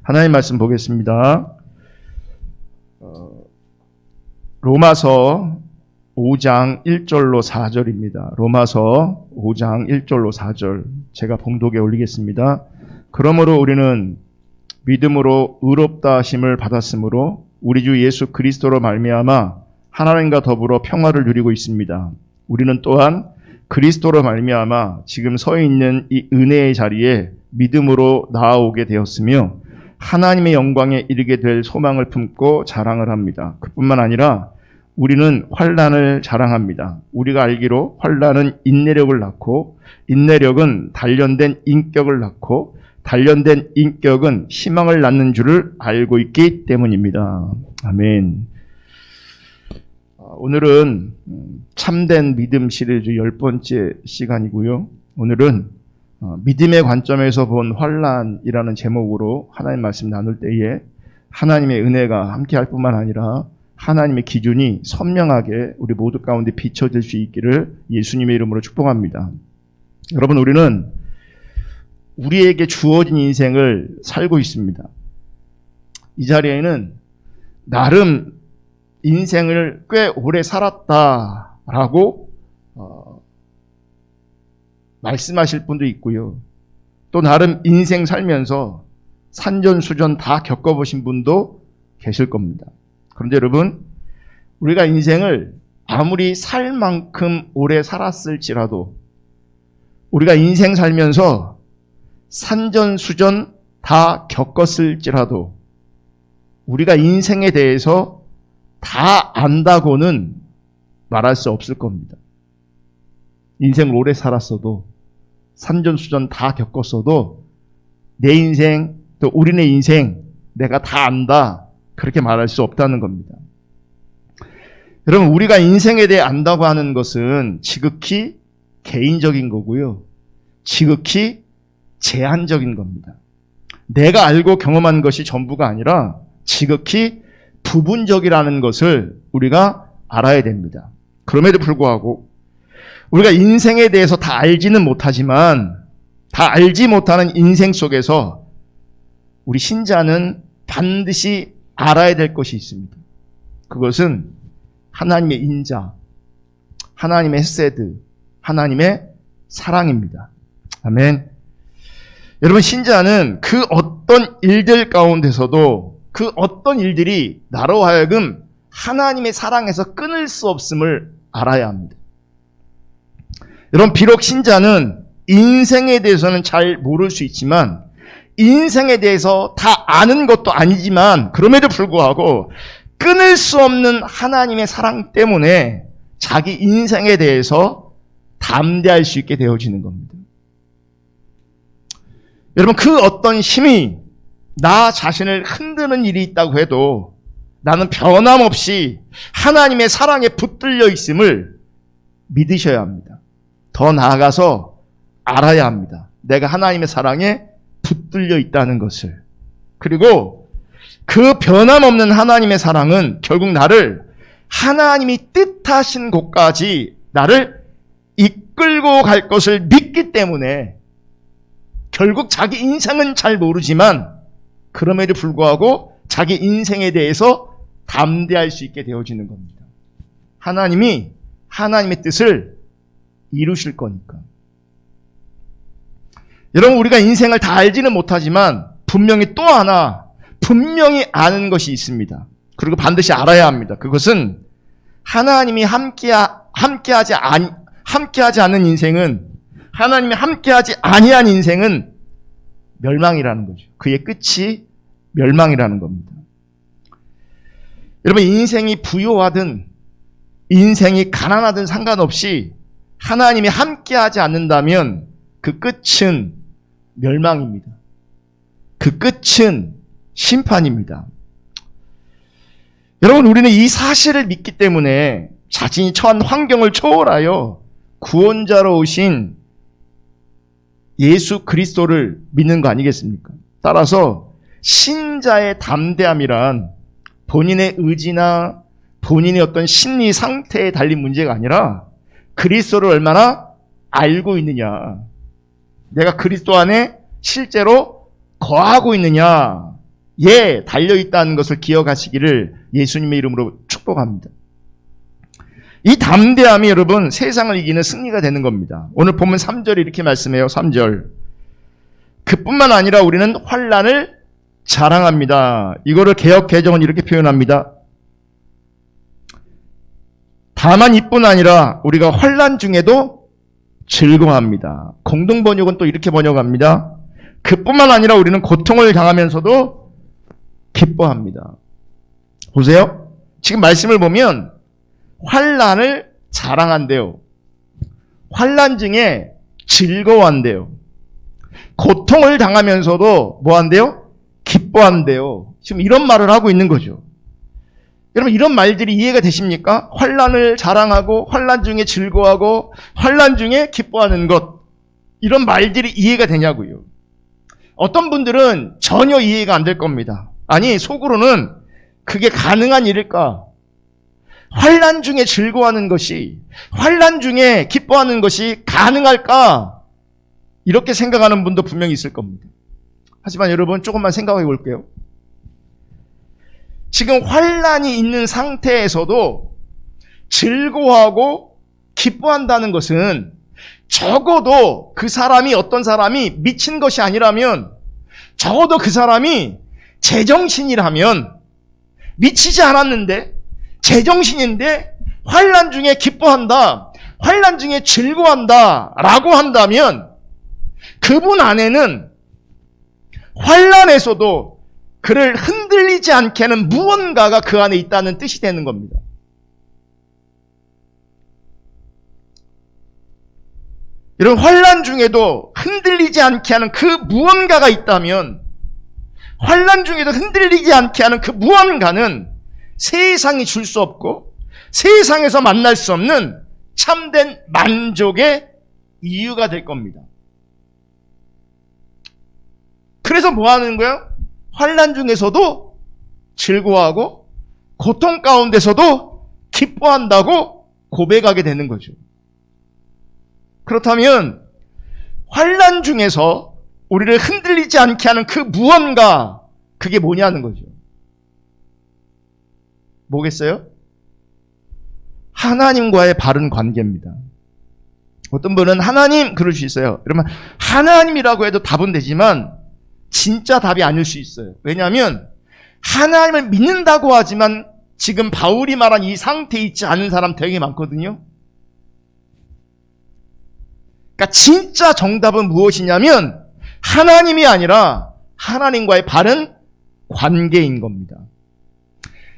하나님 말씀 보겠습니다. 로마서 5장 1절로 4절입니다. 로마서 5장 1절로 4절 제가 봉독에 올리겠습니다. 그러므로 우리는 믿음으로 의롭다 하심을 받았으므로 우리 주 예수 그리스도로 말미암아 하나님과 더불어 평화를 누리고 있습니다. 우리는 또한 그리스도로 말미암아 지금 서 있는 이 은혜의 자리에 믿음으로 나아오게 되었으며 하나님의 영광에 이르게 될 소망을 품고 자랑을 합니다. 그뿐만 아니라 우리는 환난을 자랑합니다. 우리가 알기로 환난은 인내력을 낳고 인내력은 단련된 인격을 낳고 단련된 인격은 희망을 낳는 줄을 알고 있기 때문입니다. 아멘. 오늘은 참된 믿음 시리즈 10번째 시간이고요. 오늘은 믿음의 관점에서 본 환난이라는 제목으로 하나님 말씀 나눌 때에 하나님의 은혜가 함께할 뿐만 아니라 하나님의 기준이 선명하게 우리 모두 가운데 비춰질 수 있기를 예수님의 이름으로 축복합니다. 여러분, 우리는 우리에게 주어진 인생을 살고 있습니다. 이 자리에는 나름 인생을 꽤 오래 살았다라고 말씀하실 분도 있고요. 또 나름 인생 살면서 산전수전 다 겪어보신 분도 계실 겁니다. 그런데 여러분, 우리가 인생을 아무리 살 만큼 오래 살았을지라도 우리가 인생 살면서 산전수전 다 겪었을지라도 우리가 인생에 대해서 다 안다고는 말할 수 없을 겁니다. 인생을 오래 살았어도 산전수전 다 겪었어도 내 인생 또 우리네 인생 내가 다 안다 그렇게 말할 수 없다는 겁니다. 여러분, 우리가 인생에 대해 안다고 하는 것은 지극히 개인적인 거고요. 지극히 제한적인 겁니다. 내가 알고 경험한 것이 전부가 아니라 지극히 부분적이라는 것을 우리가 알아야 됩니다. 그럼에도 불구하고 우리가 인생에 대해서 다 알지는 못하지만 다 알지 못하는 인생 속에서 우리 신자는 반드시 알아야 될 것이 있습니다. 그것은 하나님의 인자, 하나님의 헤세드, 하나님의 사랑입니다. 아멘. 여러분, 신자는 그 어떤 일들 가운데서도 그 어떤 일들이 나로 하여금 하나님의 사랑에서 끊을 수 없음을 알아야 합니다. 여러분, 비록 신자는 인생에 대해서는 잘 모를 수 있지만 인생에 대해서 다 아는 것도 아니지만 그럼에도 불구하고 끊을 수 없는 하나님의 사랑 때문에 자기 인생에 대해서 담대할 수 있게 되어지는 겁니다. 여러분, 그 어떤 힘이 나 자신을 흔드는 일이 있다고 해도 나는 변함없이 하나님의 사랑에 붙들려 있음을 믿으셔야 합니다. 더 나아가서 알아야 합니다. 내가 하나님의 사랑에 붙들려 있다는 것을. 그리고 그 변함없는 하나님의 사랑은 결국 나를 하나님이 뜻하신 곳까지 나를 이끌고 갈 것을 믿기 때문에 결국 자기 인생은 잘 모르지만 그럼에도 불구하고 자기 인생에 대해서 담대할 수 있게 되어지는 겁니다. 하나님이 하나님의 뜻을 이루실 거니까. 여러분, 우리가 인생을 다 알지는 못하지만 분명히 또 하나 분명히 아는 것이 있습니다. 그리고 반드시 알아야 합니다. 그것은 하나님이 함께하지 않는 인생은, 하나님이 함께하지 아니한 인생은 멸망이라는 거죠. 그의 끝이 멸망이라는 겁니다. 여러분, 인생이 부유하든 인생이 가난하든 상관없이 하나님이 함께하지 않는다면 그 끝은 멸망입니다. 그 끝은 심판입니다. 여러분, 우리는 이 사실을 믿기 때문에 자신이 처한 환경을 초월하여 구원자로 오신 예수 그리스도를 믿는 거 아니겠습니까? 따라서 신자의 담대함이란 본인의 의지나 본인의 어떤 심리 상태에 달린 문제가 아니라 그리스도를 얼마나 알고 있느냐, 내가 그리스도 안에 실제로 거하고 있느냐, 달려있다는 것을 기억하시기를 예수님의 이름으로 축복합니다. 이 담대함이 여러분 세상을 이기는 승리가 되는 겁니다. 오늘 보면 3절이 이렇게 말씀해요. 3절. 그뿐만 아니라 우리는 환난을 자랑합니다. 이거를 개역 개정은 이렇게 표현합니다. 다만 이뿐 아니라 우리가 환난 중에도 즐거워합니다. 공동 번역은 또 이렇게 번역합니다. 그뿐만 아니라 우리는 고통을 당하면서도 기뻐합니다. 보세요. 지금 말씀을 보면 환난을 자랑한대요. 환난 중에 즐거워한대요. 고통을 당하면서도 뭐 한대요? 기뻐한대요. 지금 이런 말을 하고 있는 거죠. 여러분 이런 말들이 이해가 되십니까? 환난을 자랑하고 환난 중에 즐거워하고 환난 중에 기뻐하는 것, 이런 말들이 이해가 되냐고요. 어떤 분들은 전혀 이해가 안 될 겁니다. 아니 속으로는 그게 가능한 일일까? 환난 중에 즐거워하는 것이, 환난 중에 기뻐하는 것이 가능할까? 이렇게 생각하는 분도 분명히 있을 겁니다. 하지만 여러분 조금만 생각해 볼게요. 지금 환난이 있는 상태에서도 즐거워하고 기뻐한다는 것은 적어도 그 사람이, 어떤 사람이 미친 것이 아니라면, 적어도 그 사람이 제정신이라면, 미치지 않았는데 제정신인데 환난 중에 기뻐한다, 환난 중에 즐거워한다 라고 한다면 그분 안에는 환난에서도 그를 흔들리지 않게 하는 무언가가 그 안에 있다는 뜻이 되는 겁니다. 이런 환난 중에도 흔들리지 않게 하는 그 무언가가 있다면, 환난 중에도 흔들리지 않게 하는 그 무언가는 세상이 줄 수 없고 세상에서 만날 수 없는 참된 만족의 이유가 될 겁니다. 그래서 뭐 하는 거예요? 환난 중에서도 즐거워하고 고통 가운데서도 기뻐한다고 고백하게 되는 거죠. 그렇다면 환난 중에서 우리를 흔들리지 않게 하는 그 무언가, 그게 뭐냐는 거죠. 뭐겠어요? 하나님과의 바른 관계입니다. 어떤 분은 하나님 그럴 수 있어요. 그러면 하나님이라고 해도 답은 되지만 진짜 답이 아닐 수 있어요. 왜냐하면 하나님을 믿는다고 하지만 지금 바울이 말한 이 상태에 있지 않은 사람 되게 많거든요. 그러니까 진짜 정답은 무엇이냐면 하나님이 아니라 하나님과의 바른 관계인 겁니다.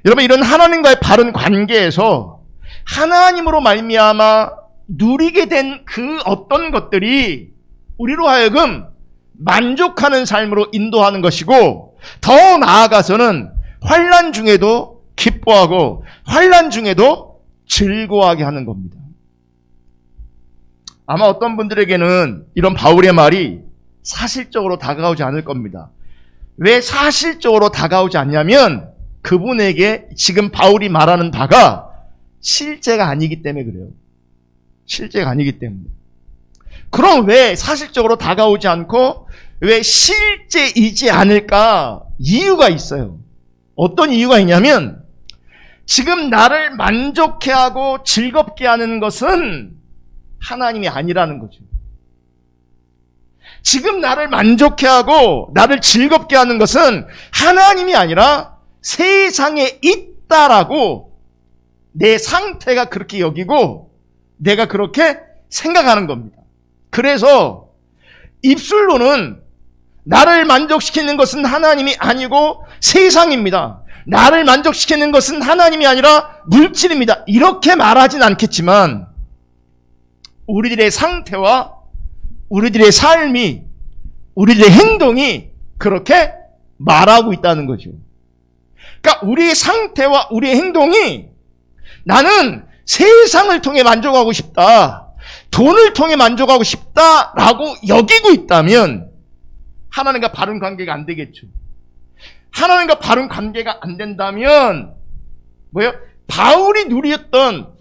여러분 이런 하나님과의 바른 관계에서 하나님으로 말미암아 누리게 된 그 어떤 것들이 우리로 하여금 만족하는 삶으로 인도하는 것이고, 더 나아가서는 환난 중에도 기뻐하고 환난 중에도 즐거워하게 하는 겁니다. 아마 어떤 분들에게는 이런 바울의 말이 사실적으로 다가오지 않을 겁니다. 왜 사실적으로 다가오지 않냐면 그분에게 지금 바울이 말하는 바가 실제가 아니기 때문에 그래요. 실제가 아니기 때문에. 그럼 왜 사실적으로 다가오지 않고 왜 실제이지 않을까? 이유가 있어요. 어떤 이유가 있냐면 지금 나를 만족해 하고 즐겁게 하는 것은 하나님이 아니라는 거죠. 지금 나를 만족해 하고 나를 즐겁게 하는 것은 하나님이 아니라 세상에 있다라고 내 상태가 그렇게 여기고 내가 그렇게 생각하는 겁니다. 그래서 입술로는 나를 만족시키는 것은 하나님이 아니고 세상입니다. 나를 만족시키는 것은 하나님이 아니라 물질입니다. 이렇게 말하진 않겠지만 우리들의 상태와 우리들의 삶이, 우리들의 행동이 그렇게 말하고 있다는 거죠. 그러니까 우리의 상태와 우리의 행동이 나는 세상을 통해 만족하고 싶다, 돈을 통해 만족하고 싶다라고 여기고 있다면 하나님과 바른 관계가 안 되겠죠. 하나님과 바른 관계가 안 된다면 뭐예요? 바울이 누렸던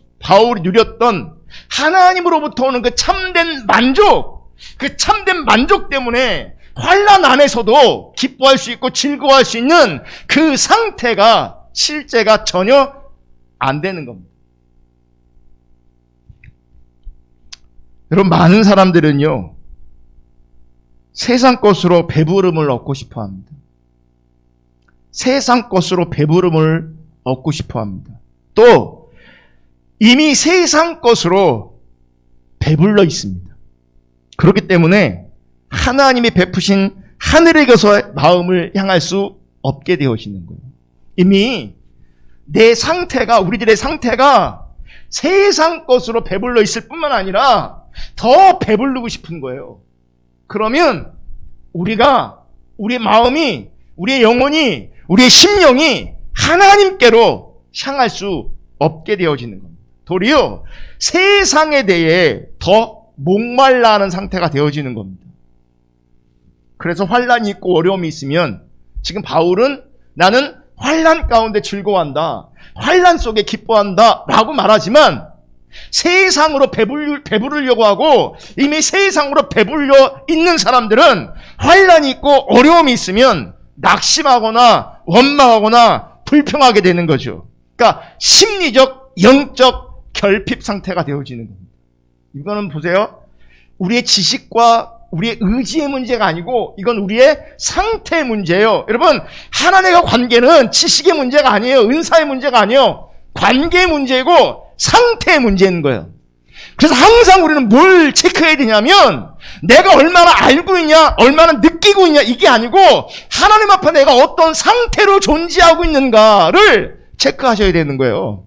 하나님으로부터 오는 그 참된 만족, 그 참된 만족 때문에 환난 안에서도 기뻐할 수 있고 즐거워할 수 있는 그 상태가 실제가 전혀 안 되는 겁니다. 여러분, 많은 사람들은요, 세상 것으로 배부름을 얻고 싶어 합니다. 세상 것으로 배부름을 얻고 싶어 합니다. 또 이미 세상 것으로 배불러 있습니다. 그렇기 때문에 하나님이 베푸신 하늘에게서의 마음을 향할 수 없게 되어지는 거예요. 이미 내 상태가, 우리들의 상태가 세상 것으로 배불러 있을 뿐만 아니라 더 배부르고 싶은 거예요. 그러면 우리가, 우리의 마음이, 우리의 영혼이, 우리의 심령이 하나님께로 향할 수 없게 되어지는 겁니다. 도리어 세상에 대해 더 목말라 하는 상태가 되어지는 겁니다. 그래서 환난이 있고 어려움이 있으면 지금 바울은 나는 환난 가운데 즐거워한다, 환난 속에 기뻐한다 라고 말하지만 세상으로 배부르려고 하고 이미 세상으로 배불려 있는 사람들은 환난이 있고 어려움이 있으면 낙심하거나 원망하거나 불평하게 되는 거죠. 그러니까 심리적, 영적 결핍 상태가 되어지는 겁니다. 이거는 보세요. 우리의 지식과 우리의 의지의 문제가 아니고 이건 우리의 상태의 문제예요. 여러분, 하나님과 관계는 지식의 문제가 아니에요. 은사의 문제가 아니에요. 관계의 문제이고 상태의 문제인 거예요. 그래서 항상 우리는 뭘 체크해야 되냐면 내가 얼마나 알고 있냐, 얼마나 느끼고 있냐, 이게 아니고 하나님 앞에 내가 어떤 상태로 존재하고 있는가를 체크하셔야 되는 거예요.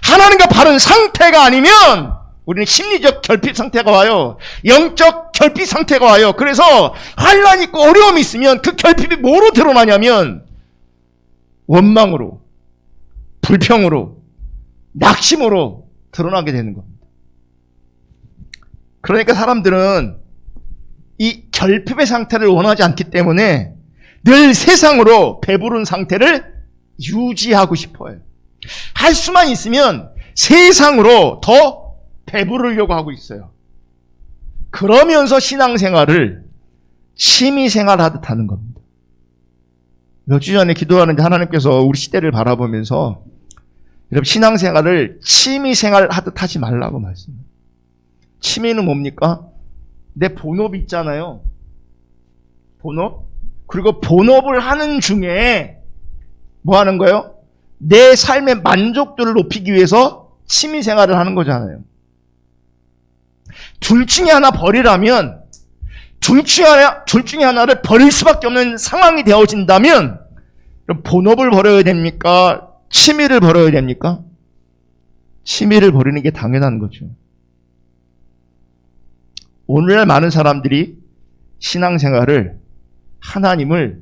하나님과 바른 상태가 아니면 우리는 심리적 결핍 상태가 와요. 영적 결핍 상태가 와요. 그래서 환난이 있고 어려움이 있으면 그 결핍이 뭐로 드러나냐면 원망으로, 불평으로, 낙심으로 드러나게 되는 겁니다. 그러니까 사람들은 이 결핍의 상태를 원하지 않기 때문에 늘 세상으로 배부른 상태를 유지하고 싶어요. 할 수만 있으면 세상으로 더 배부르려고 하고 있어요. 그러면서 신앙생활을 취미생활 하듯 하는 겁니다. 몇 주 전에 기도하는데 하나님께서 우리 시대를 바라보면서 여러분, 신앙생활을 취미생활 하듯 하지 말라고 말씀해요. 취미는 뭡니까? 내 본업이 있잖아요. 본업? 그리고 본업을 하는 중에 뭐 하는 거예요? 내 삶의 만족도를 높이기 위해서 취미생활을 하는 거잖아요. 둘 중에 하나 버리라면, 둘 중에 하나를 버릴 수밖에 없는 상황이 되어진다면 본업을 버려야 됩니까? 취미를 버려야 됩니까? 취미를 버리는 게 당연한 거죠. 오늘날 많은 사람들이 신앙생활을, 하나님을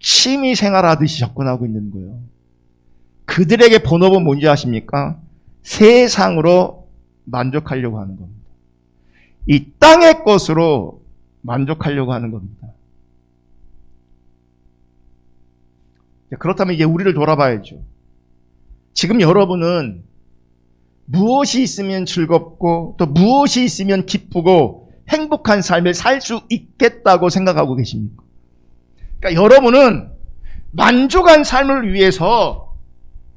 취미생활하듯이 접근하고 있는 거예요. 그들에게 본업은 뭔지 아십니까? 세상으로 만족하려고 하는 겁니다. 이 땅의 것으로 만족하려고 하는 겁니다. 그렇다면 이제 우리를 돌아봐야죠. 지금 여러분은 무엇이 있으면 즐겁고 또 무엇이 있으면 기쁘고 행복한 삶을 살 수 있겠다고 생각하고 계십니까? 그러니까 여러분은 만족한 삶을 위해서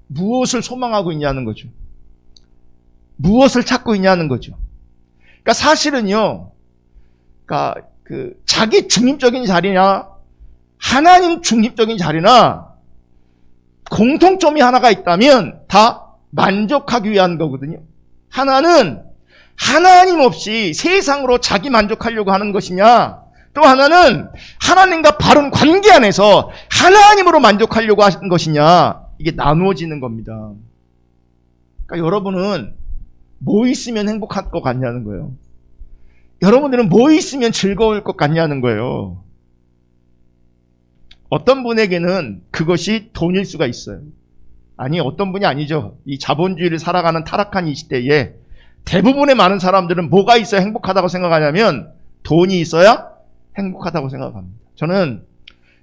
무엇을 소망하고 있냐는 거죠. 무엇을 찾고 있냐는 거죠. 그러니까 사실은요, 그러니까 자기 중립적인 자리나 하나님 중립적인 자리나 공통점이 하나가 있다면 다 만족하기 위한 거거든요. 하나는 하나님 없이 세상으로 자기 만족하려고 하는 것이냐, 또 하나는 하나님과 바른 관계 안에서 하나님으로 만족하려고 하는 것이냐, 이게 나누어지는 겁니다. 그러니까 여러분은 뭐 있으면 행복할 것 같냐는 거예요. 여러분들은 뭐 있으면 즐거울 것 같냐는 거예요. 어떤 분에게는 그것이 돈일 수가 있어요. 아니, 어떤 분이 아니죠. 이 자본주의를 살아가는 타락한 이 시대에 대부분의 많은 사람들은 뭐가 있어야 행복하다고 생각하냐면 돈이 있어야 행복하다고 생각합니다. 저는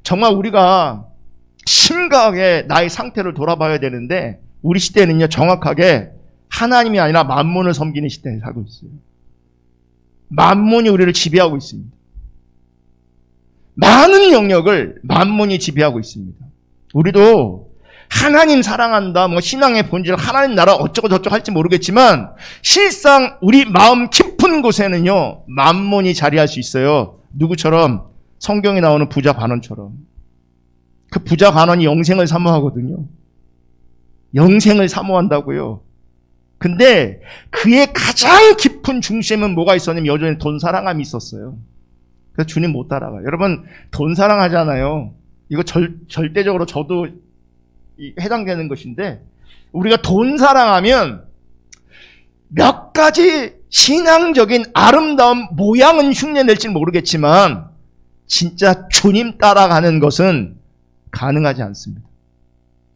정말 우리가 심각하게 나의 상태를 돌아봐야 되는데 우리 시대는요, 정확하게 하나님이 아니라 만문을 섬기는 시대에 살고 있어요. 만문이 우리를 지배하고 있습니다. 많은 영역을 만몬이 지배하고 있습니다. 우리도 하나님 사랑한다, 뭐 신앙의 본질, 하나님 나라 어쩌고 저쩌고 할지 모르겠지만 실상 우리 마음 깊은 곳에는요 만몬이 자리할 수 있어요. 누구처럼? 성경에 나오는 부자 관원처럼. 그 부자 관원이 영생을 사모하거든요. 영생을 사모한다고요. 근데 그의 가장 깊은 중심은 뭐가 있었냐면 여전히 돈 사랑함이 있었어요. 그래서 주님 못 따라가요. 여러분 돈 사랑하잖아요. 이거 절대적으로 저도 해당되는 것인데 우리가 돈 사랑하면 몇 가지 신앙적인 아름다운 모양은 흉내낼지 모르겠지만 진짜 주님 따라가는 것은 가능하지 않습니다.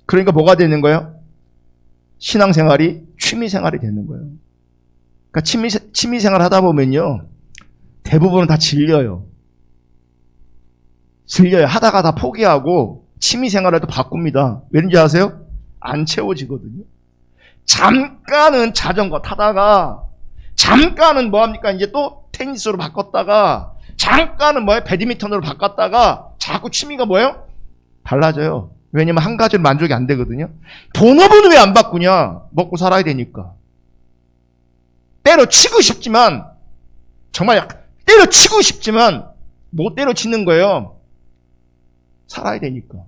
그러니까 뭐가 되는 거예요? 신앙생활이 취미생활이 되는 거예요. 그러니까 취미생활 하다 보면요 대부분은 다 질려요. 하다가 다 포기하고 취미생활에도 바꿉니다. 왠지 아세요? 안 채워지거든요. 잠깐은 자전거 타다가 잠깐은 뭐합니까? 이제 또 테니스로 바꿨다가 잠깐은 뭐예요? 배드민턴으로 바꿨다가 자꾸 취미가 뭐예요? 달라져요. 왜냐면 한 가지로 만족이 안 되거든요. 본업은 왜 안 바꾸냐? 먹고 살아야 되니까. 때려치고 싶지만 정말 때려치고 싶지만 못 때려치는 거예요. 살아야 되니까.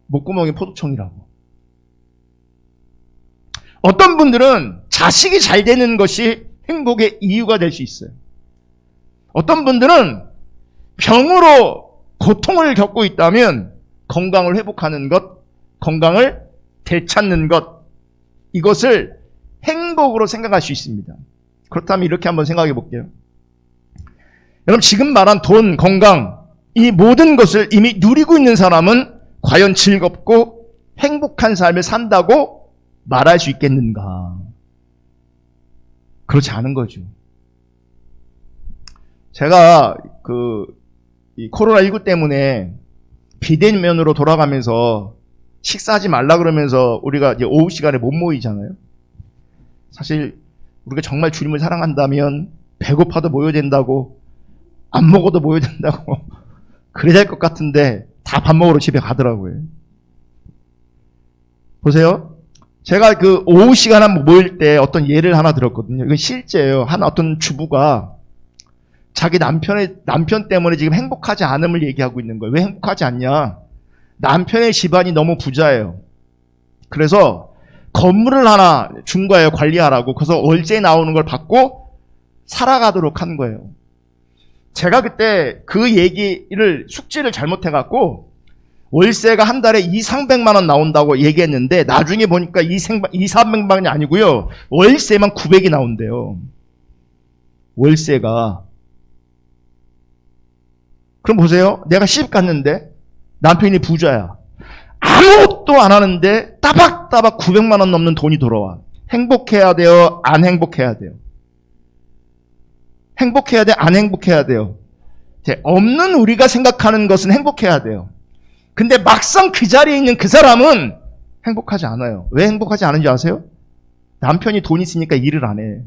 목구멍이 포도청이라고. 어떤 분들은 자식이 잘 되는 것이 행복의 이유가 될 수 있어요. 어떤 분들은 병으로 고통을 겪고 있다면 건강을 회복하는 것, 건강을 되찾는 것, 이것을 행복으로 생각할 수 있습니다. 그렇다면 이렇게 한번 생각해 볼게요. 여러분 지금 말한 돈, 건강, 이 모든 것을 이미 누리고 있는 사람은 과연 즐겁고 행복한 삶을 산다고 말할 수 있겠는가? 그렇지 않은 거죠. 제가 이 코로나19 때문에 비대면으로 돌아가면서 식사하지 말라 그러면서 우리가 이제 오후 시간에 못 모이잖아요. 사실 우리가 정말 주님을 사랑한다면 배고파도 모여야 된다고, 안 먹어도 모여야 된다고 그래야 될 것 같은데 다 밥 먹으러 집에 가더라고요. 보세요. 제가 그 오후 시간 한번 모일 때 어떤 예를 하나 들었거든요. 이건 실제예요. 어떤 주부가 자기 남편 때문에 지금 행복하지 않음을 얘기하고 있는 거예요. 왜 행복하지 않냐? 남편의 집안이 너무 부자예요. 그래서 건물을 하나 준 거예요. 관리하라고. 그래서 월세 나오는 걸 받고 살아가도록 한 거예요. 제가 그때 그 얘기를 숙지를 잘못해갖고 월세가 한 달에 200~300만 원 나온다고 얘기했는데 나중에 보니까 200~300만 원이 아니고요. 월세만 900이 나온대요. 월세가. 그럼 보세요. 내가 시집 갔는데 남편이 부자야. 아무것도 안 하는데 따박따박 900만 원 넘는 돈이 돌아와. 행복해야 돼요? 안 행복해야 돼요? 행복해야 돼? 안 행복해야 돼요? 없는 우리가 생각하는 것은 행복해야 돼요. 근데 막상 그 자리에 있는 그 사람은 행복하지 않아요. 왜 행복하지 않은지 아세요? 남편이 돈 있으니까 일을 안 해.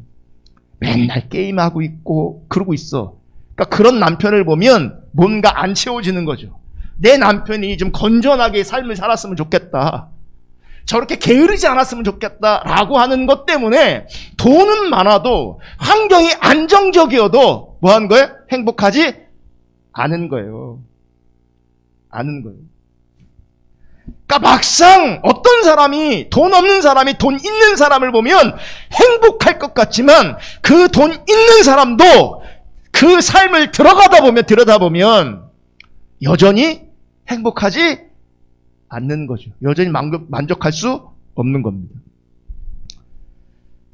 맨날 게임하고 있고 그러고 있어. 그러니까 그런 남편을 보면 뭔가 안 채워지는 거죠. 내 남편이 좀 건전하게 삶을 살았으면 좋겠다. 저렇게 게으르지 않았으면 좋겠다라고 하는 것 때문에 돈은 많아도 환경이 안정적이어도 뭐 하는 거예요? 행복하지 않은 거예요. 않은 거예요. 그러니까 막상 어떤 사람이, 돈 없는 사람이 돈 있는 사람을 보면 행복할 것 같지만 그 돈 있는 사람도 그 삶을 들여다보면 여전히 행복하지 않는 거죠. 여전히 만족할 수 없는 겁니다.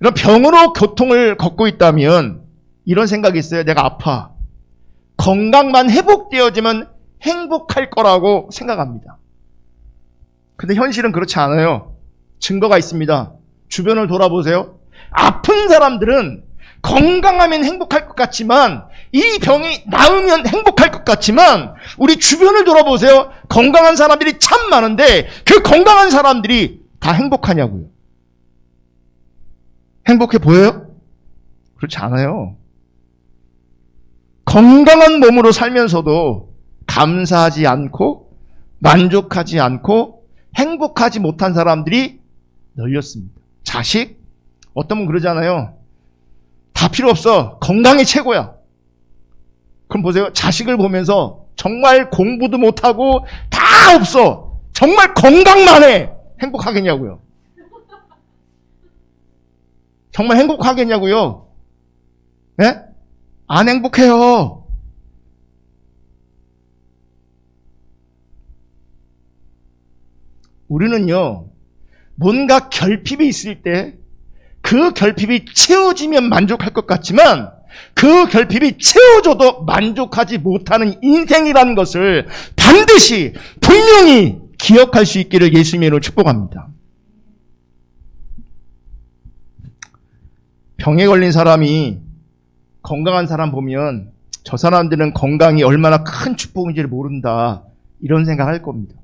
이런 병으로 고통을 겪고 있다면 이런 생각이 있어요. 내가 아파. 건강만 회복되어지면 행복할 거라고 생각합니다. 근데 현실은 그렇지 않아요. 증거가 있습니다. 주변을 돌아보세요. 아픈 사람들은 건강하면 행복할 것 같지만, 이 병이 나으면 행복할 것 같지만, 우리 주변을 돌아보세요. 건강한 사람들이 참 많은데 그 건강한 사람들이 다 행복하냐고요? 행복해 보여요? 그렇지 않아요. 건강한 몸으로 살면서도 감사하지 않고 만족하지 않고 행복하지 못한 사람들이 널렸습니다. 자식? 어떤 분 그러잖아요. 다 필요 없어. 건강이 최고야. 그럼 보세요. 자식을 보면서 정말 공부도 못하고 다 없어. 정말 건강만 해. 행복하겠냐고요. 정말 행복하겠냐고요. 예? 안 행복해요. 우리는요, 뭔가 결핍이 있을 때 그 결핍이 채워지면 만족할 것 같지만 그 결핍이 채워져도 만족하지 못하는 인생이라는 것을 반드시 분명히 기억할 수 있기를 예수님으로 축복합니다. 병에 걸린 사람이 건강한 사람 보면 저 사람들은 건강이 얼마나 큰 축복인지를 모른다, 이런 생각할 겁니다.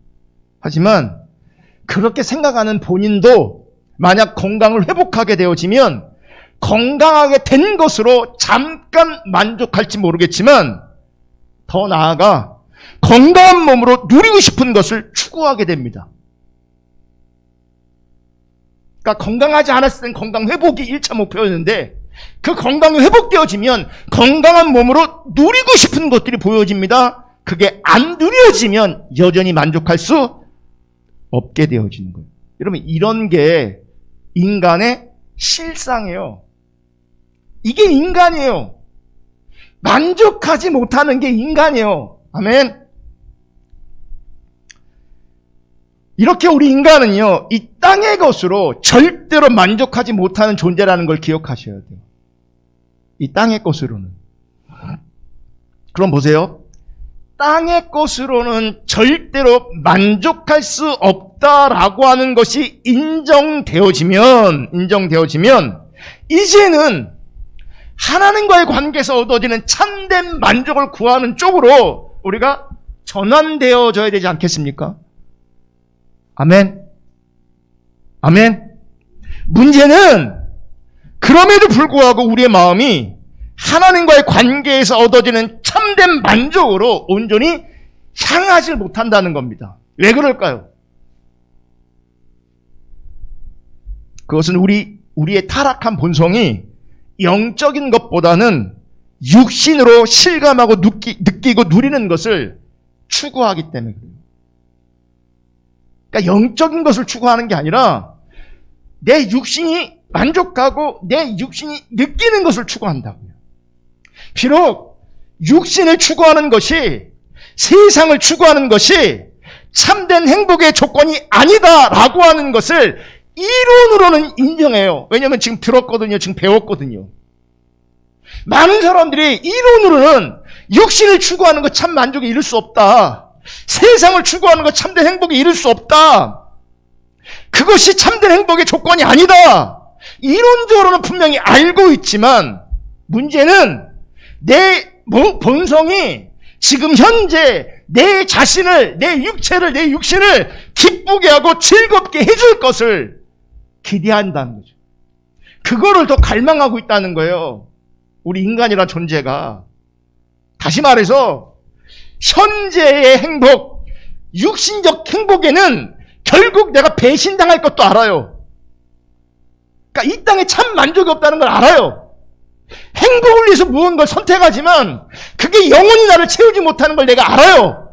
하지만 그렇게 생각하는 본인도 만약 건강을 회복하게 되어지면 건강하게 된 것으로 잠깐 만족할지 모르겠지만 더 나아가 건강한 몸으로 누리고 싶은 것을 추구하게 됩니다. 그러니까 건강하지 않았을 땐 건강 회복이 1차 목표였는데 그 건강이 회복되어지면 건강한 몸으로 누리고 싶은 것들이 보여집니다. 그게 안 누려지면 여전히 만족할 수 없게 되어지는 거예요. 여러분, 이런 게 인간의 실상이에요. 이게 인간이에요. 만족하지 못하는 게 인간이에요. 아멘. 이렇게 우리 인간은요, 이 땅의 것으로 절대로 만족하지 못하는 존재라는 걸 기억하셔야 돼요. 이 땅의 것으로는. 그럼 보세요. 땅의 것으로는 절대로 만족할 수 없다라고 하는 것이 인정되어지면 이제는 하나님과의 관계에서 얻어지는 참된 만족을 구하는 쪽으로 우리가 전환되어져야 되지 않겠습니까? 아멘. 아멘. 문제는 그럼에도 불구하고 우리의 마음이 하나님과의 관계에서 얻어지는 참된 만족으로 온전히 향하지 못한다는 겁니다. 왜 그럴까요? 그것은 우리의 타락한 본성이 영적인 것보다는 육신으로 실감하고 느끼고 누리는 것을 추구하기 때문에 그래요. 그러니까 영적인 것을 추구하는 게 아니라 내 육신이 만족하고 내 육신이 느끼는 것을 추구한다고요. 비록 육신을 추구하는 것이, 세상을 추구하는 것이 참된 행복의 조건이 아니다라고 하는 것을 이론으로는 인정해요. 왜냐하면 지금 들었거든요. 지금 배웠거든요. 많은 사람들이 이론으로는 육신을 추구하는 것 참 만족에 이를 수 없다. 세상을 추구하는 것 참된 행복에 이를 수 없다. 그것이 참된 행복의 조건이 아니다. 이론적으로는 분명히 알고 있지만 문제는 내 본성이 지금 현재 내 자신을, 내 육체를, 내 육신을 기쁘게 하고 즐겁게 해줄 것을 기대한다는 거죠. 그거를 더 갈망하고 있다는 거예요. 우리 인간이란 존재가. 다시 말해서 현재의 행복, 육신적 행복에는 결국 내가 배신당할 것도 알아요. 그러니까 이 땅에 참 만족이 없다는 걸 알아요. 행복을 위해서 무언가를 선택하지만 그게 영원히 나를 채우지 못하는 걸 내가 알아요.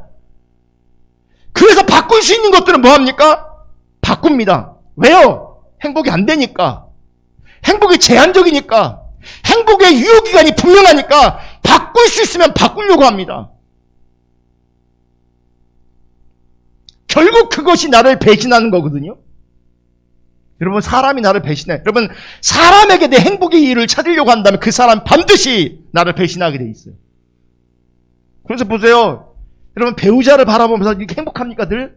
그래서 바꿀 수 있는 것들은 뭐합니까? 바꿉니다. 왜요? 행복이 안 되니까. 행복이 제한적이니까. 행복의 유효기간이 분명하니까 바꿀 수 있으면 바꾸려고 합니다. 결국 그것이 나를 배신하는 거거든요. 여러분, 사람이 나를 배신해. 여러분, 사람에게 내 행복의 이유를 찾으려고 한다면 그 사람 반드시 나를 배신하게 돼 있어요. 그래서 보세요. 여러분, 배우자를 바라보면서 이렇게 행복합니까? 늘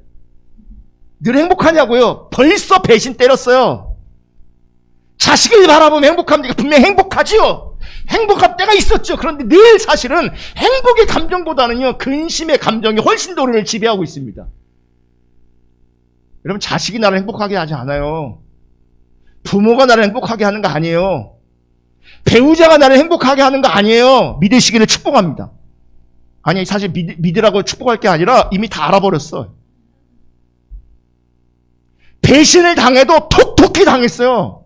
행복하냐고요? 벌써 배신 때렸어요. 자식을 바라보면 행복합니까? 분명히 행복하지요. 행복할 때가 있었죠. 그런데 늘 사실은 행복의 감정보다는요, 근심의 감정이 훨씬 더 우리를 지배하고 있습니다. 여러분, 자식이 나를 행복하게 하지 않아요. 부모가 나를 행복하게 하는 거 아니에요. 배우자가 나를 행복하게 하는 거 아니에요. 믿으시기를 축복합니다. 아니 사실 믿으라고 축복할 게 아니라 이미 다 알아버렸어. 배신을 당해도 톡톡히 당했어요.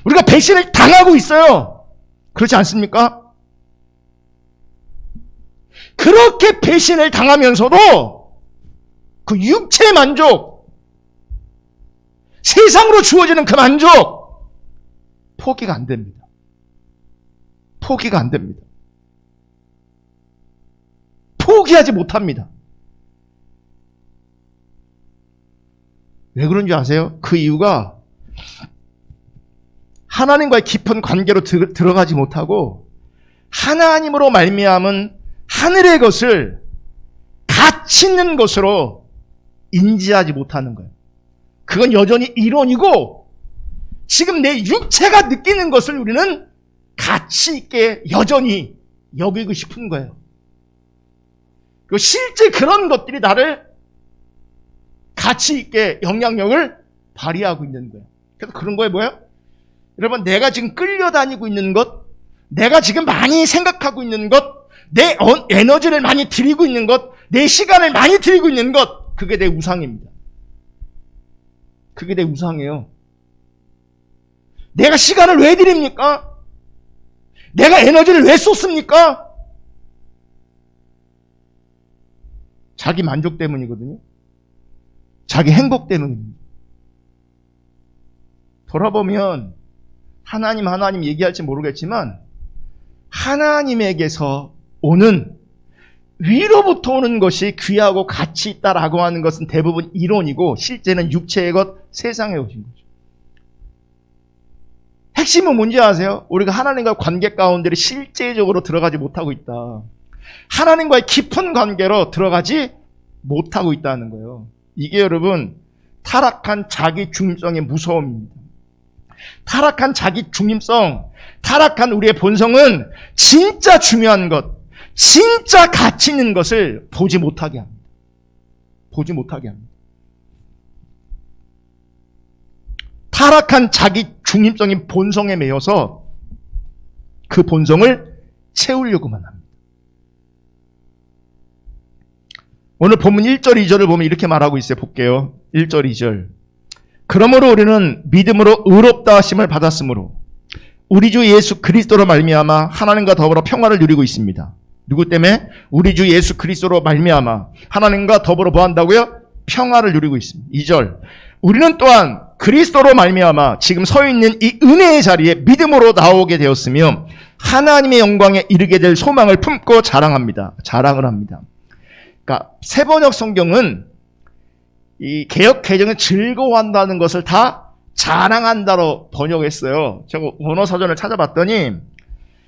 우리가 배신을 당하고 있어요. 그렇지 않습니까? 그렇게 배신을 당하면서도 그 육체의 만족, 세상으로 주어지는 그 만족, 포기가 안 됩니다. 포기가 안 됩니다. 포기하지 못합니다. 왜 그런지 아세요? 그 이유가 하나님과의 깊은 관계로 들어가지 못하고 하나님으로 말미암은 하늘의 것을 가치 있는 것으로 인지하지 못하는 거예요. 그건 여전히 이론이고 지금 내 육체가 느끼는 것을 우리는 가치 있게 여전히 여기고 싶은 거예요. 그리고 실제 그런 것들이 나를 가치 있게 영향력을 발휘하고 있는 거예요. 그래서 그런 거에 뭐예요? 여러분, 내가 지금 끌려다니고 있는 것, 내가 지금 많이 생각하고 있는 것, 내 에너지를 많이 들이고 있는 것, 내 시간을 많이 들이고 있는 것, 그게 내 우상입니다. 그게 내 우상이에요. 내가 시간을 왜 들입니까? 내가 에너지를 왜 쏟습니까? 자기 만족 때문이거든요. 자기 행복 때문입니다. 돌아보면 하나님 얘기할지 모르겠지만 하나님에게서 오는 위로부터 오는 것이 귀하고 가치 있다라고 하는 것은 대부분 이론이고 실제는 육체의 것, 세상에 오신 거죠. 핵심은 뭔지 아세요? 우리가 하나님과 관계 가운데 실제적으로 들어가지 못하고 있다. 하나님과의 깊은 관계로 들어가지 못하고 있다는 거예요. 이게 여러분 타락한 자기 중심성의 무서움입니다. 타락한 자기 중심성, 타락한 우리의 본성은 진짜 중요한 것, 진짜 가치 있는 것을 보지 못하게 합니다. 보지 못하게 합니다. 타락한 자기 중심성인 본성에 매여서 그 본성을 채우려고만 합니다. 오늘 본문 1절, 2절을 보면 이렇게 말하고 있어요. 볼게요. 1절, 2절. 그러므로 우리는 믿음으로 의롭다 하심을 받았으므로 우리 주 예수 그리스도로 말미암아 하나님과 더불어 평화를 누리고 있습니다. 누구 때문에? 우리 주 예수 그리스도로 말미암아 하나님과 더불어 뭐 한다고요? 평화를 누리고 있습니다. 2절. 우리는 또한 그리스도로 말미암아 지금 서 있는 이 은혜의 자리에 믿음으로 나오게 되었으며 하나님의 영광에 이르게 될 소망을 품고 자랑을 합니다. 그러니까 새번역 성경은 이 개역 개정은 즐거워한다는 것을 다 자랑한다로 번역했어요. 제가 원어 사전을 찾아봤더니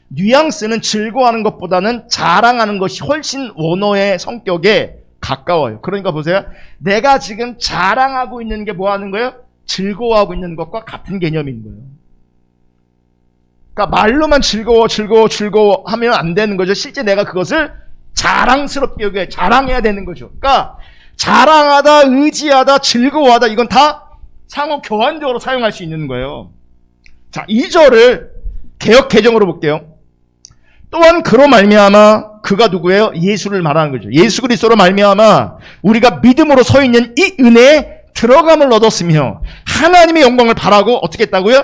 뉘앙스는 즐거워하는 것보다는 자랑하는 것이 훨씬 원어의 성격에 가까워요. 그러니까 보세요. 내가 지금 자랑하고 있는 게 뭐 하는 거예요? 즐거워하고 있는 것과 같은 개념인 거예요. 그러니까 말로만 즐거워 하면 안 되는 거죠. 실제 내가 그것을 자랑스럽게 여겨야, 자랑해야 되는 거죠. 그러니까 자랑하다, 의지하다, 즐거워하다, 이건 다 상호 교환적으로 사용할 수 있는 거예요. 자, 2절을 개역 개정으로 볼게요. 또한 그로 말미암아 그가 누구예요? 예수를 말하는 거죠. 예수 그리스도로 말미암아 우리가 믿음으로 서 있는 이 은혜에 들어감을 얻었으며 하나님의 영광을 바라고 어떻게 했다고요?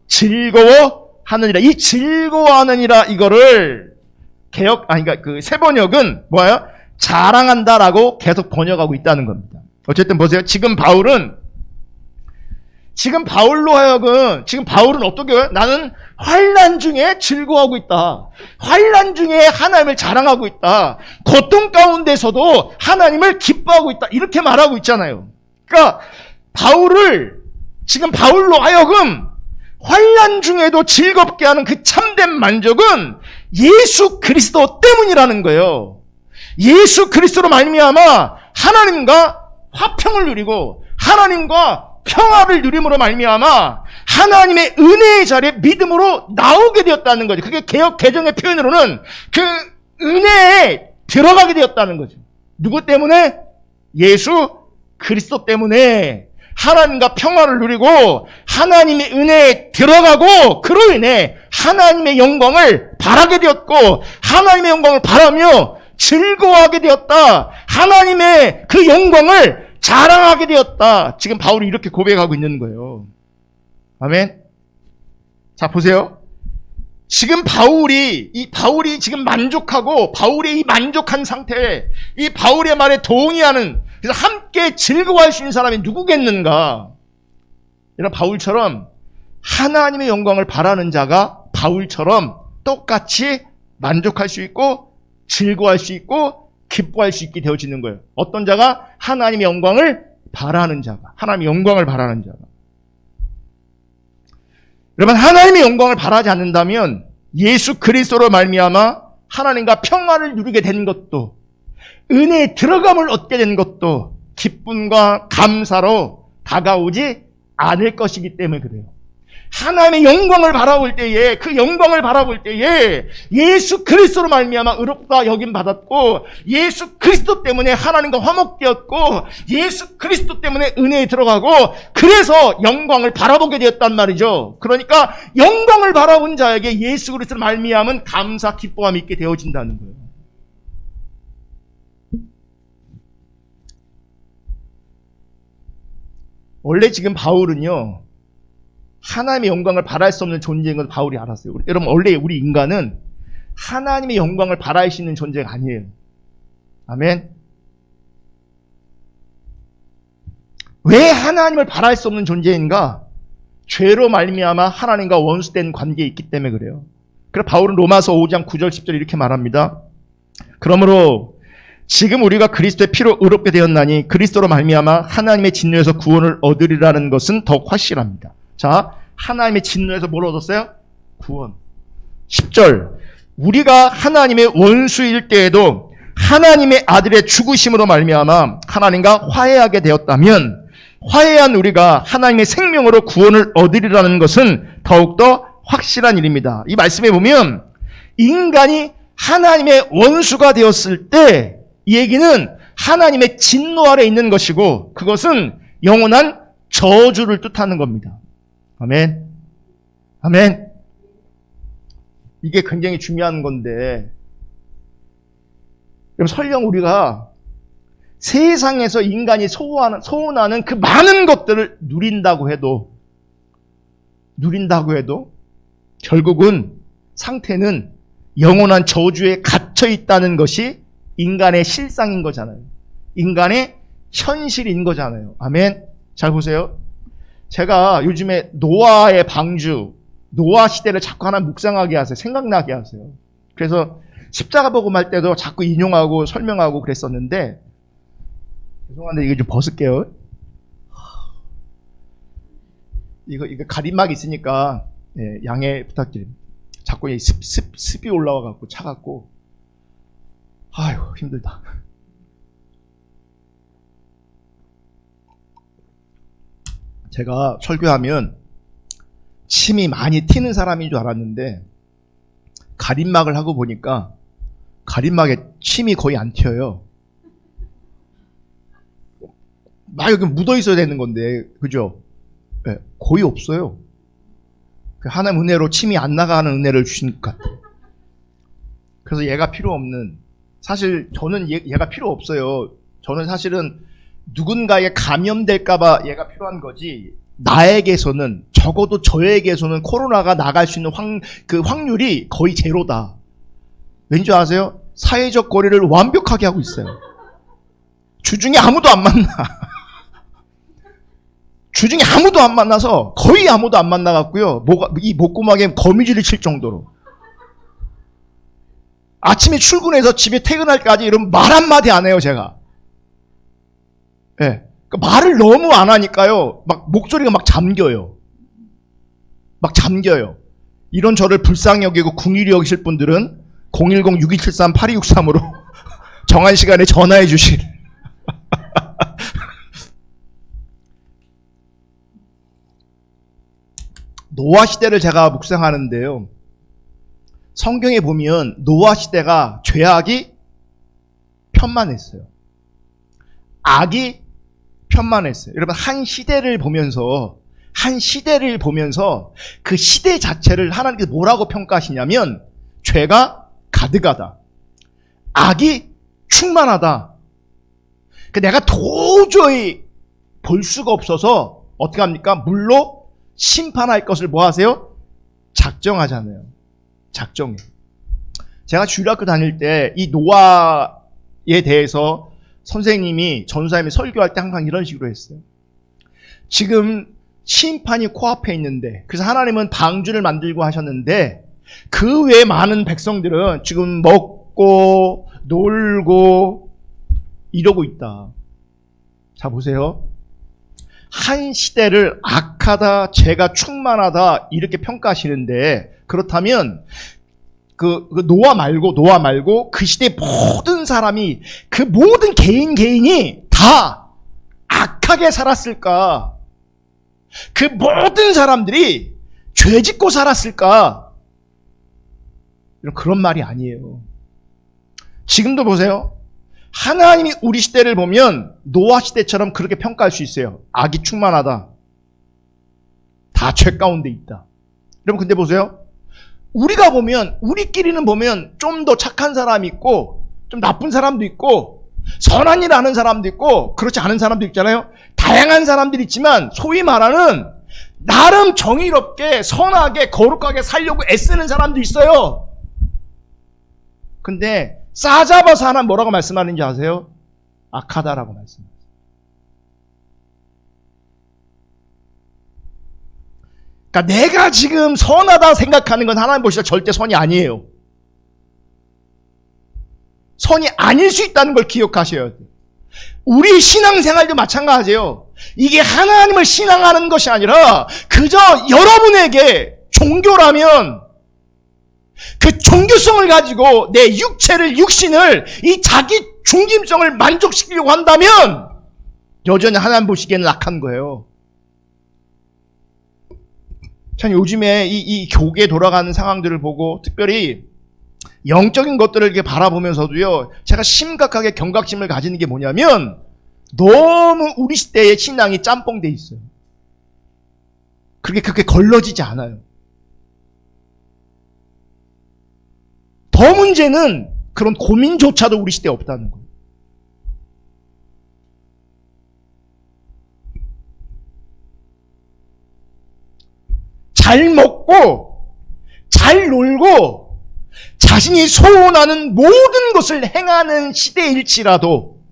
즐거워하느니라. 이 즐거워하느니라 이거를 그러니까 그 새 번역은 뭐예요? 자랑한다라고 계속 번역하고 있다는 겁니다. 어쨌든 보세요. 지금 바울은 지금 바울은 어떻게 해요? 나는 환난 중에 즐거워하고 있다. 환난 중에 하나님을 자랑하고 있다. 고통 가운데서도 하나님을 기뻐하고 있다. 이렇게 말하고 있잖아요. 그러니까 지금 바울로 하여금 환난 중에도 즐겁게 하는 그 참된 만족은 예수 그리스도 때문이라는 거예요. 예수 그리스도로 말미암아 하나님과 화평을 누리고 하나님과 평화를 누림으로 말미암아 하나님의 은혜의 자리에 믿음으로 나오게 되었다는 거죠. 그게 개역 개정의 표현으로는 그 은혜에 들어가게 되었다는 거죠. 누구 때문에? 예수 그리스도 때문에 하나님과 평화를 누리고 하나님의 은혜에 들어가고 그로 인해 하나님의 영광을 바라게 되었고 하나님의 영광을 바라며 즐거워하게 되었다. 하나님의 그 영광을 자랑하게 되었다. 지금 바울이 이렇게 고백하고 있는 거예요. 아멘. 자, 보세요. 지금 바울이 지금 만족하고, 바울의 이 만족한 상태에 이 바울의 말에 동의하는, 그래서 함께 즐거워할 수 있는 사람이 누구겠는가? 이런 바울처럼 하나님의 영광을 바라는 자가 바울처럼 똑같이 만족할 수 있고, 즐거워할 수 있고, 기뻐할 수 있게 되어지는 거예요. 어떤 자가? 하나님의 영광을 바라는 자가. 하나님의 영광을 바라는 자가. 여러분, 하나님의 영광을 바라지 않는다면 예수 그리스도로 말미암아 하나님과 평화를 누리게 된 것도, 은혜에 들어감을 얻게 된 것도 기쁨과 감사로 다가오지 않을 것이기 때문에 그래요. 하나님의 영광을 바라볼 때에, 그 영광을 바라볼 때에 예수 그리스도로 말미암아 의롭다 여김 받았고, 예수 그리스도 때문에 하나님과 화목되었고, 예수 그리스도 때문에 은혜에 들어가고, 그래서 영광을 바라보게 되었단 말이죠. 그러니까 영광을 바라본 자에게 예수 그리스도로 말미암은 감사, 기뻐함이 있게 되어진다는 거예요. 원래 지금 바울은요, 하나님의 영광을 바랄 수 없는 존재인 걸 바울이 알았어요. 여러분, 원래 우리 인간은 하나님의 영광을 바랄 수 있는 존재가 아니에요. 아멘. 왜 하나님을 바랄 수 없는 존재인가? 죄로 말미암아 하나님과 원수된 관계에 있기 때문에 그래요. 그래서 바울은 로마서 5장 9절 10절 이렇게 말합니다. 그러므로 지금 우리가 그리스도의 피로 의롭게 되었나니 그리스도로 말미암아 하나님의 진노에서 구원을 얻으리라는 것은 더욱 확실합니다. 자, 하나님의 진노에서 뭘 얻었어요? 구원. 10절. 우리가 하나님의 원수일 때에도 하나님의 아들의 죽으심으로 말미암아 하나님과 화해하게 되었다면 화해한 우리가 하나님의 생명으로 구원을 얻으리라는 것은 더욱더 확실한 일입니다. 이 말씀에 보면 인간이 하나님의 원수가 되었을 때 이 얘기는 하나님의 진노 아래 있는 것이고, 그것은 영원한 저주를 뜻하는 겁니다. 아멘. 아멘. 이게 굉장히 중요한 건데, 설령 우리가 세상에서 인간이 소원하는 그 많은 것들을 누린다고 해도 결국은 상태는 영원한 저주에 갇혀 있다는 것이 인간의 실상인 거잖아요. 인간의 현실인 거잖아요. 아멘. 잘 보세요. 제가 요즘에 노아의 방주, 노아 시대를 자꾸 하나 묵상하게 하세요. 생각나게 하세요. 그래서 십자가 복음할 때도 자꾸 인용하고 설명하고 그랬었는데, 죄송한데 이거 좀 벗을게요. 이거 가림막 있으니까 양해 부탁드립니다. 자꾸 습이 올라와갖고 차갖고, 아이고 힘들다. 제가 설교하면 침이 많이 튀는 사람인 줄 알았는데, 가림막을 하고 보니까 가림막에 침이 거의 안 튀어요. 막 여기 묻어 있어야 되는 건데, 그죠? 네, 거의 없어요. 하나님 은혜로 침이 안 나가는 은혜를 주신 것 같아요. 그래서 얘가 필요 없는, 사실 저는 얘가 필요 없어요. 저는 사실은 누군가에 감염될까봐 얘가 필요한 거지, 나에게서는, 적어도 저에게서는 코로나가 나갈 수 있는 확률이 거의 제로다. 왠지 아세요? 사회적 거리를 완벽하게 하고 있어요. 주중에 아무도 안 만나. 주중에 아무도 안 만나서 거의 아무도 안 만나갖고요. 이 목구멍에 거미줄이 칠 정도로. 아침에 출근해서 집에 퇴근할 때까지 이러면 말 한마디 안 해요, 제가. 예. 네. 말을 너무 안 하니까요. 막 목소리가 막 잠겨요. 이런 저를 불쌍히 여기고 궁일이 여기실 분들은 010-6273-8263으로 정한 시간에 전화해 주실. 노아 시대를 제가 묵상하는데요. 성경에 보면 노아 시대가 죄악이 편만했어요. 악이 편만했어요. 여러분, 한 시대를 보면서 그 시대 자체를 하나님께서 뭐라고 평가하시냐면 죄가 가득하다, 악이 충만하다. 내가 도저히 볼 수가 없어서 어떻게 합니까? 물로 심판할 것을 뭐 하세요? 작정하잖아요. 작정해. 제가 주일학교 다닐 때 이 노아에 대해서 선생님이 전사님이 설교할 때 항상 이런 식으로 했어요. 지금 심판이 코앞에 있는데, 그래서 하나님은 방주를 만들고 하셨는데 그 외에 많은 백성들은 지금 먹고 놀고 이러고 있다. 자, 보세요. 한 시대를 악하다, 죄가 충만하다 이렇게 평가하시는데, 그렇다면 그 노아 말고 그 시대의 모든 사람이, 그 모든 개인이 다 악하게 살았을까? 그 모든 사람들이 죄 짓고 살았을까? 그런 말이 아니에요. 지금도 보세요. 하나님이 우리 시대를 보면 노아 시대처럼 그렇게 평가할 수 있어요. 악이 충만하다. 다 죄 가운데 있다. 여러분, 근데 보세요. 우리가 보면, 우리끼리는 보면 좀 더 착한 사람이 있고 좀 나쁜 사람도 있고 선한 일을 하는 사람도 있고 그렇지 않은 사람도 있잖아요. 다양한 사람들이 있지만 소위 말하는 나름 정의롭게 선하게 거룩하게 살려고 애쓰는 사람도 있어요. 근데 싸잡아서 하나 뭐라고 말씀하는지 아세요? 악하다라고 말씀하세요. 그러니까 내가 지금 선하다 생각하는 건 하나님 보시기에 절대 선이 아니에요. 선이 아닐 수 있다는 걸 기억하셔야 돼요. 우리 신앙생활도 마찬가지예요. 이게 하나님을 신앙하는 것이 아니라 그저 여러분에게 종교라면 그 종교성을 가지고 내 육신을 이 자기 중심성을 만족시키려고 한다면 여전히 하나님 보시기에는 악한 거예요. 참 요즘에 이 교계에 돌아가는 상황들을 보고 특별히 영적인 것들을 이렇게 바라보면서도요, 제가 심각하게 경각심을 가지는 게 뭐냐면 너무 우리 시대의 신앙이 짬뽕돼 있어요. 그렇게 걸러지지 않아요. 더 문제는 그런 고민조차도 우리 시대에 없다는 거예요. 잘 먹고 잘 놀고 자신이 소원하는 모든 것을 행하는 시대일지라도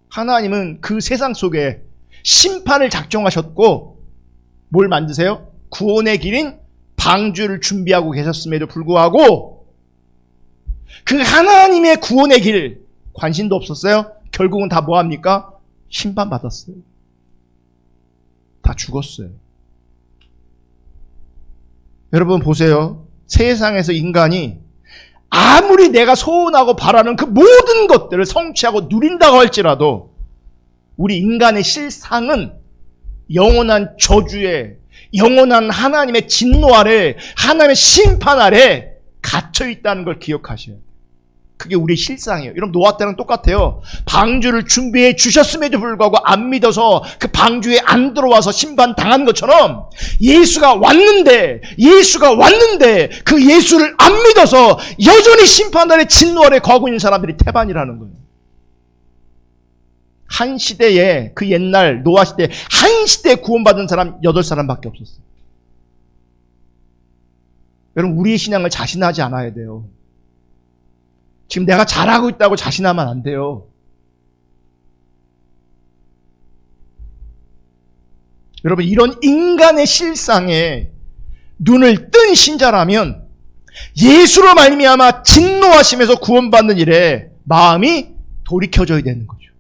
하나님은 그 세상 속에 심판을 작정하셨고 뭘 만드세요? 구원의 길인 방주를 준비하고 계셨음에도 불구하고 그 하나님의 구원의 길 관심도 없었어요. 결국은 다 뭐합니까? 심판받았어요. 다 죽었어요. 여러분 보세요. 세상에서 인간이 아무리 내가 소원하고 바라는 그 모든 것들을 성취하고 누린다고 할지라도 우리 인간의 실상은 영원한 저주에, 영원한 하나님의 진노 아래, 하나님의 심판 아래 갇혀 있다는 걸 기억하셔야 돼요. 그게 우리의 실상이에요. 여러분 노아 때랑 똑같아요. 방주를 준비해 주셨음에도 불구하고 안 믿어서 그 방주에 안 들어와서 심판 당한 것처럼 예수가 왔는데 그 예수를 안 믿어서 여전히 심판 아래 진노 아래 거하고 있는 사람들이 태반이라는 거예요. 한 시대에 그 옛날 노아 시대 한 시대에 구원받은 사람 8사람밖에 없었어요. 여러분 우리의 신앙을 자신하지 않아야 돼요. 지금 내가 잘하고 있다고 자신하면 안 돼요. 여러분 이런 인간의 실상에 눈을 뜬 신자라면 예수로 말미암아 진노하심에서 구원받는 일에 마음이 돌이켜져야 되는 거죠.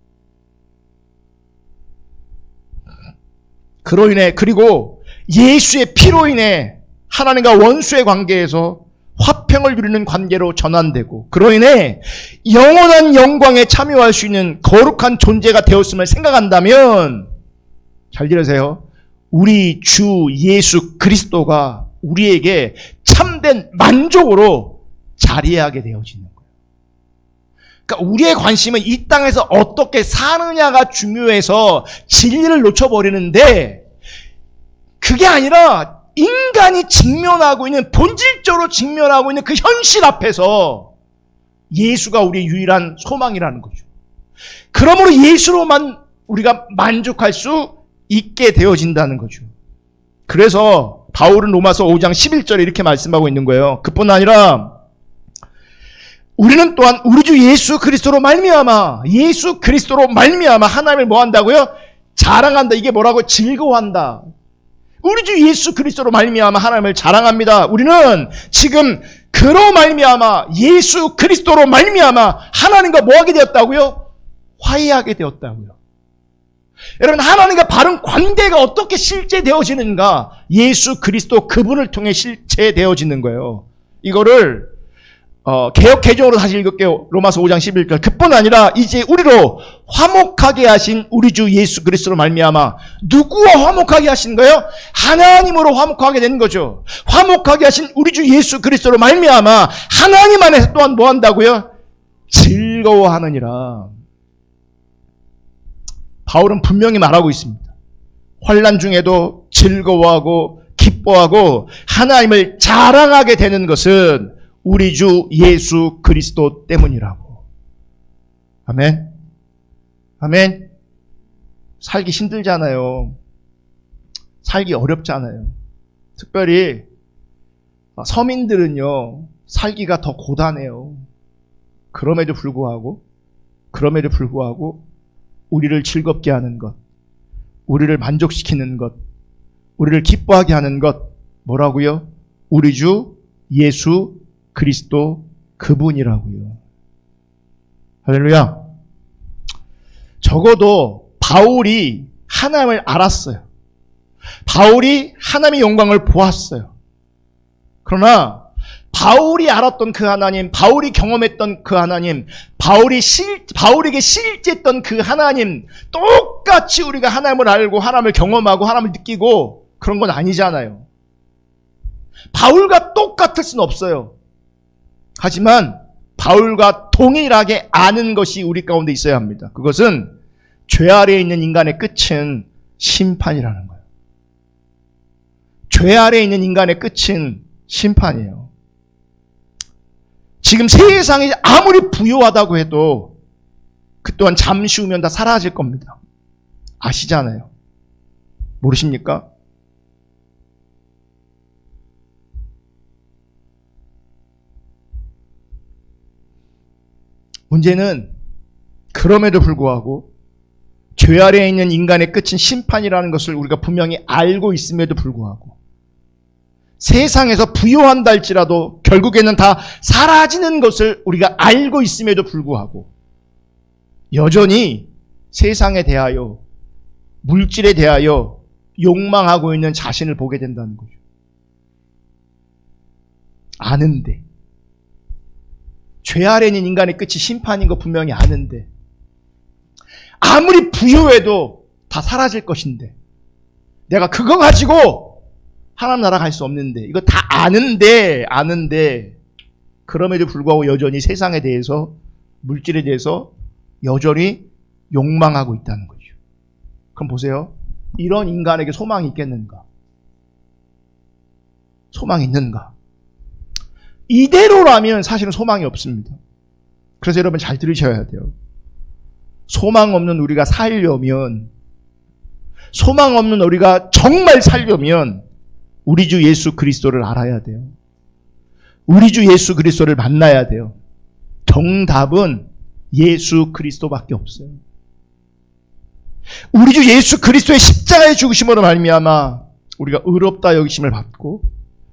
그로 인해 그리고 예수의 피로 인해 하나님과 원수의 관계에서 화평을 누리는 관계로 전환되고 그로 인해 영원한 영광에 참여할 수 있는 거룩한 존재가 되었음을 생각한다면 잘 들으세요. 우리 주 예수 그리스도가 우리에게 참된 만족으로 자리하게 되어지는 거예요. 그러니까 우리의 관심은 이 땅에서 어떻게 사느냐가 중요해서 진리를 놓쳐버리는데 그게 아니라 인간이 직면하고 있는 본질적으로 직면하고 있는 그 현실 앞에서 예수가 우리의 유일한 소망이라는 거죠. 그러므로 예수로만 우리가 만족할 수 있게 되어진다는 거죠. 그래서 바울은 로마서 5장 11절에 이렇게 말씀하고 있는 거예요. 그뿐 아니라 우리는 또한 우리 주 예수 그리스도로 말미암아 하나님을 뭐 한다고요? 자랑한다. 이게 뭐라고? 즐거워한다. 우리 주 예수 그리스도로 말미암아 하나님을 자랑합니다. 우리는 지금 그로 말미암아 예수 그리스도로 말미암아 하나님과 뭐하게 되었다고요? 화해하게 되었다고요. 여러분, 하나님과 바른 관계가 어떻게 실제되어지는가? 예수 그리스도 그분을 통해 실제되어지는 거예요. 이거를 개역 개정으로 다시 읽을게요. 로마서 5장 11절. 그뿐 아니라 이제 우리로 화목하게 하신 우리 주 예수 그리스도로 말미암아 누구와 화목하게 하신 거예요? 하나님으로 화목하게 되는 거죠. 화목하게 하신 우리 주 예수 그리스도로 말미암아 하나님 안에서 또한 뭐 한다고요? 즐거워하느니라. 바울은 분명히 말하고 있습니다. 환난 중에도 즐거워하고 기뻐하고 하나님을 자랑하게 되는 것은 우리 주 예수 그리스도 때문이라고. 아멘. 아멘. 살기 힘들잖아요. 살기 어렵잖아요. 특별히 서민들은요, 살기가 더 고단해요. 그럼에도 불구하고 우리를 즐겁게 하는 것, 우리를 만족시키는 것, 우리를 기뻐하게 하는 것, 뭐라고요? 우리 주 예수 그리스도 그분이라고요. 할렐루야. 적어도 바울이 하나님을 알았어요. 바울이 하나님의 영광을 보았어요. 그러나 바울이 알았던 그 하나님, 바울이 경험했던 그 하나님, 바울에게 실제했던 그 하나님, 똑같이 우리가 하나님을 알고 하나님을 경험하고 하나님을 느끼고 그런 건 아니잖아요. 바울과 똑같을 수는 없어요. 하지만 바울과 동일하게 아는 것이 우리 가운데 있어야 합니다. 그것은 죄 아래에 있는 인간의 끝은 심판이라는 거예요. 죄 아래에 있는 인간의 끝은 심판이에요. 지금 세상이 아무리 부유하다고 해도 그 또한 잠시 후면 다 사라질 겁니다. 아시잖아요. 모르십니까? 문제는 그럼에도 불구하고 죄 아래에 있는 인간의 끝은 심판이라는 것을 우리가 분명히 알고 있음에도 불구하고 세상에서 부유한다 할지라도 결국에는 다 사라지는 것을 우리가 알고 있음에도 불구하고 여전히 세상에 대하여, 물질에 대하여 욕망하고 있는 자신을 보게 된다는 거죠. 아는데, 죄 아래 있는 인간의 끝이 심판인 거 분명히 아는데, 아무리 부유해도 다 사라질 것인데, 내가 그거 가지고 하나님 나라 갈 수 없는데, 이거 다 아는데 그럼에도 불구하고 여전히 세상에 대해서, 물질에 대해서 여전히 욕망하고 있다는 거죠. 그럼 보세요. 이런 인간에게 소망이 있겠는가? 소망이 있는가? 이대로라면 사실은 소망이 없습니다. 그래서 여러분 잘 들으셔야 돼요. 소망 없는 우리가 살려면, 소망 없는 우리가 정말 살려면 우리 주 예수 그리스도를 알아야 돼요. 우리 주 예수 그리스도를 만나야 돼요. 정답은 예수 그리스도밖에 없어요. 우리 주 예수 그리스도의 십자가의 죽으심으로 말미암아 우리가 의롭다 여기심을 받고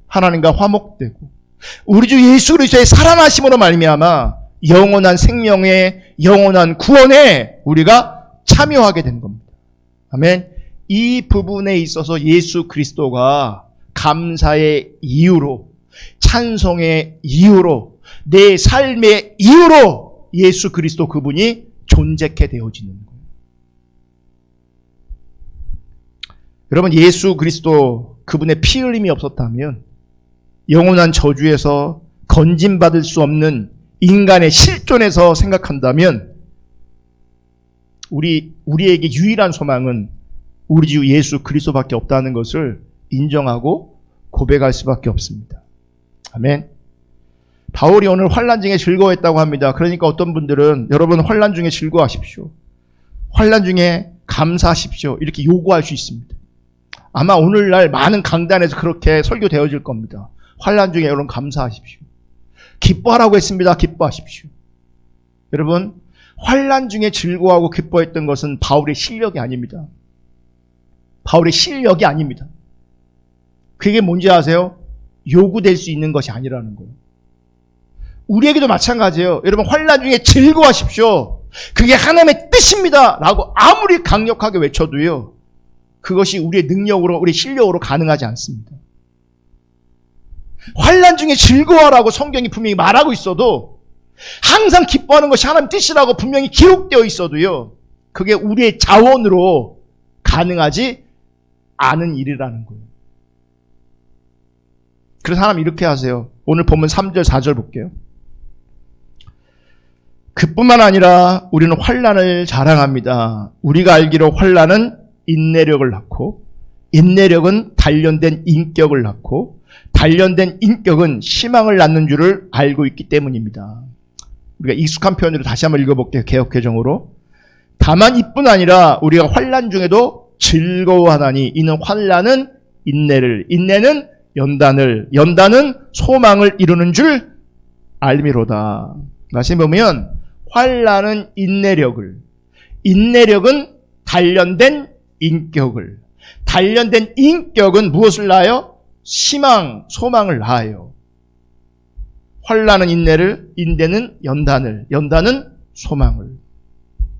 하나님과 화목되고, 우리 주 예수 그리스도의 살아나심으로 말미암아 영원한 생명의 영원한 구원에 우리가 참여하게 된 겁니다. 아멘. 이 부분에 있어서 예수 그리스도가 감사의 이유로, 찬송의 이유로, 내 삶의 이유로 예수 그리스도 그분이 존재케 되어지는 거예요. 여러분, 예수 그리스도 그분의 피 흘림이 없었다면 영원한 저주에서 건진받을 수 없는 인간의 실존에서 생각한다면 우리에게 유일한 소망은 우리 주 예수 그리스도밖에 없다는 것을 인정하고 고백할 수밖에 없습니다. 아멘. 바울이 오늘 환난 중에 즐거워했다고 합니다. 그러니까 어떤 분들은 여러분 환난 중에 즐거워하십시오. 환난 중에 감사하십시오. 이렇게 요구할 수 있습니다. 아마 오늘날 많은 강단에서 그렇게 설교되어질 겁니다. 환난 중에 여러분 감사하십시오. 기뻐하라고 했습니다. 기뻐하십시오. 여러분 환난 중에 즐거워하고 기뻐했던 것은 바울의 실력이 아닙니다. 바울의 실력이 아닙니다. 그게 뭔지 아세요? 요구될 수 있는 것이 아니라는 거예요. 우리에게도 마찬가지예요. 여러분 환난 중에 즐거워하십시오. 그게 하나님의 뜻입니다. 라고 아무리 강력하게 외쳐도요. 그것이 우리의 능력으로 우리의 실력으로 가능하지 않습니다. 환난 중에 즐거워하라고 성경이 분명히 말하고 있어도 항상 기뻐하는 것이 하나님 뜻이라고 분명히 기록되어 있어도요. 그게 우리의 자원으로 가능하지 않은 일이라는 거예요. 그래서 하나님 이렇게 하세요. 오늘 본문 3절 4절 볼게요. 그뿐만 아니라 우리는 환난을 자랑합니다. 우리가 알기로 환난은 인내력을 낳고 인내력은 단련된 인격을 낳고 단련된 인격은 희망을 낳는 줄을 알고 있기 때문입니다. 우리가 익숙한 표현으로 다시 한번 읽어볼게요. 개역개정으로. 다만 이뿐 아니라 우리가 환난 중에도 즐거워하나니 이는 환난은 인내를 인내는 연단을 연단은 소망을 이루는 줄 알미로다. 다시 보면 환난은 인내력을 인내력은 단련된 인격을 단련된 인격은 무엇을 낳아요? 희망, 소망을 낳아요. 환난은 인내를 인내는 연단을 연단은 소망을.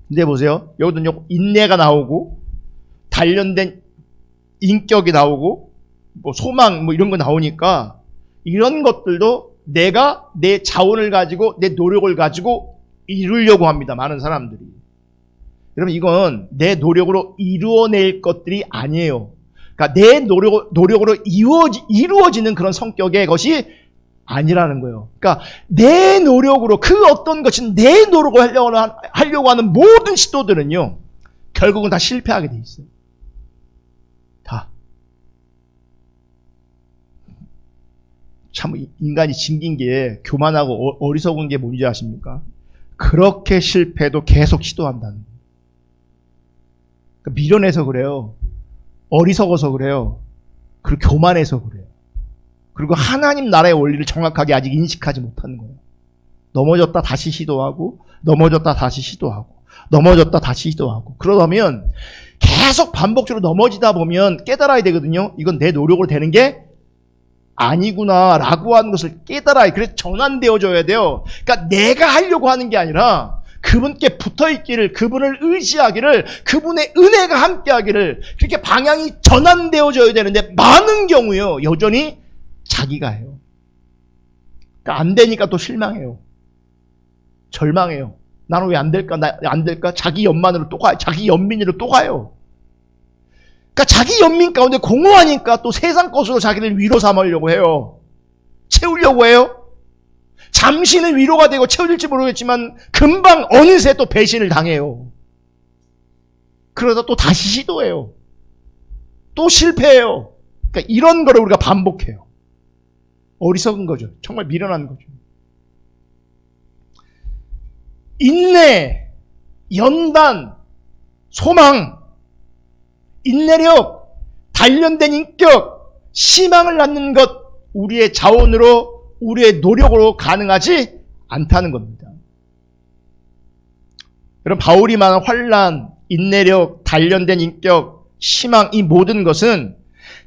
근데 보세요. 여기도 인내가 나오고 단련된 인격이 나오고 뭐 소망 뭐 이런 거 나오니까 이런 것들도 내가 내 자원을 가지고 내 노력을 가지고 이루려고 합니다. 많은 사람들이. 여러분 이건 내 노력으로 이루어낼 것들이 아니에요. 그러니까 내 노력으로 이루어지는 그런 성격의 것이 아니라는 거예요. 그러니까 내 노력으로 그 어떤 것이 내 노력을 하려고 하는 모든 시도들은요. 결국은 다 실패하게 돼 있어요. 다. 참 인간이 징긴 게 교만하고 어리석은 게 뭔지 아십니까? 그렇게 실패해도 계속 시도한다는 거예요. 그러니까 미련해서 그래요. 어리석어서 그래요. 그리고 교만해서 그래요. 그리고 하나님 나라의 원리를 정확하게 아직 인식하지 못하는 거예요. 넘어졌다 다시 시도하고 넘어졌다 다시 시도하고 넘어졌다 다시 시도하고 그러다면 계속 반복적으로 넘어지다 보면 깨달아야 되거든요. 이건 내 노력으로 되는 게 아니구나 라고 하는 것을 깨달아야 그래서 전환되어져야 돼요. 그러니까 내가 하려고 하는 게 아니라 그분께 붙어있기를 그분을 의지하기를 그분의 은혜가 함께하기를 그렇게 방향이 전환되어져야 되는데 많은 경우요 여전히 자기가 해요. 그러니까 안 되니까 또 실망해요. 절망해요. 나는 왜 안 될까? 나 안 될까? 자기 연만으로 또 가요. 자기 연민으로 또 가요. 그러니까 자기 연민 가운데 공허하니까 또 세상 것으로 자기를 위로 삼으려고 해요. 채우려고 해요. 잠시는 위로가 되고 채워질지 모르겠지만 금방 어느새 또 배신을 당해요. 그러다 또 다시 시도해요. 또 실패해요. 그러니까 이런 거를 우리가 반복해요. 어리석은 거죠. 정말 미련한 거죠. 인내, 연단, 소망, 인내력, 단련된 인격, 희망을 낳는 것 우리의 자원으로 우리의 노력으로 가능하지 않다는 겁니다. 여러분 바울이 말한 환난, 인내력, 단련된 인격, 희망 이 모든 것은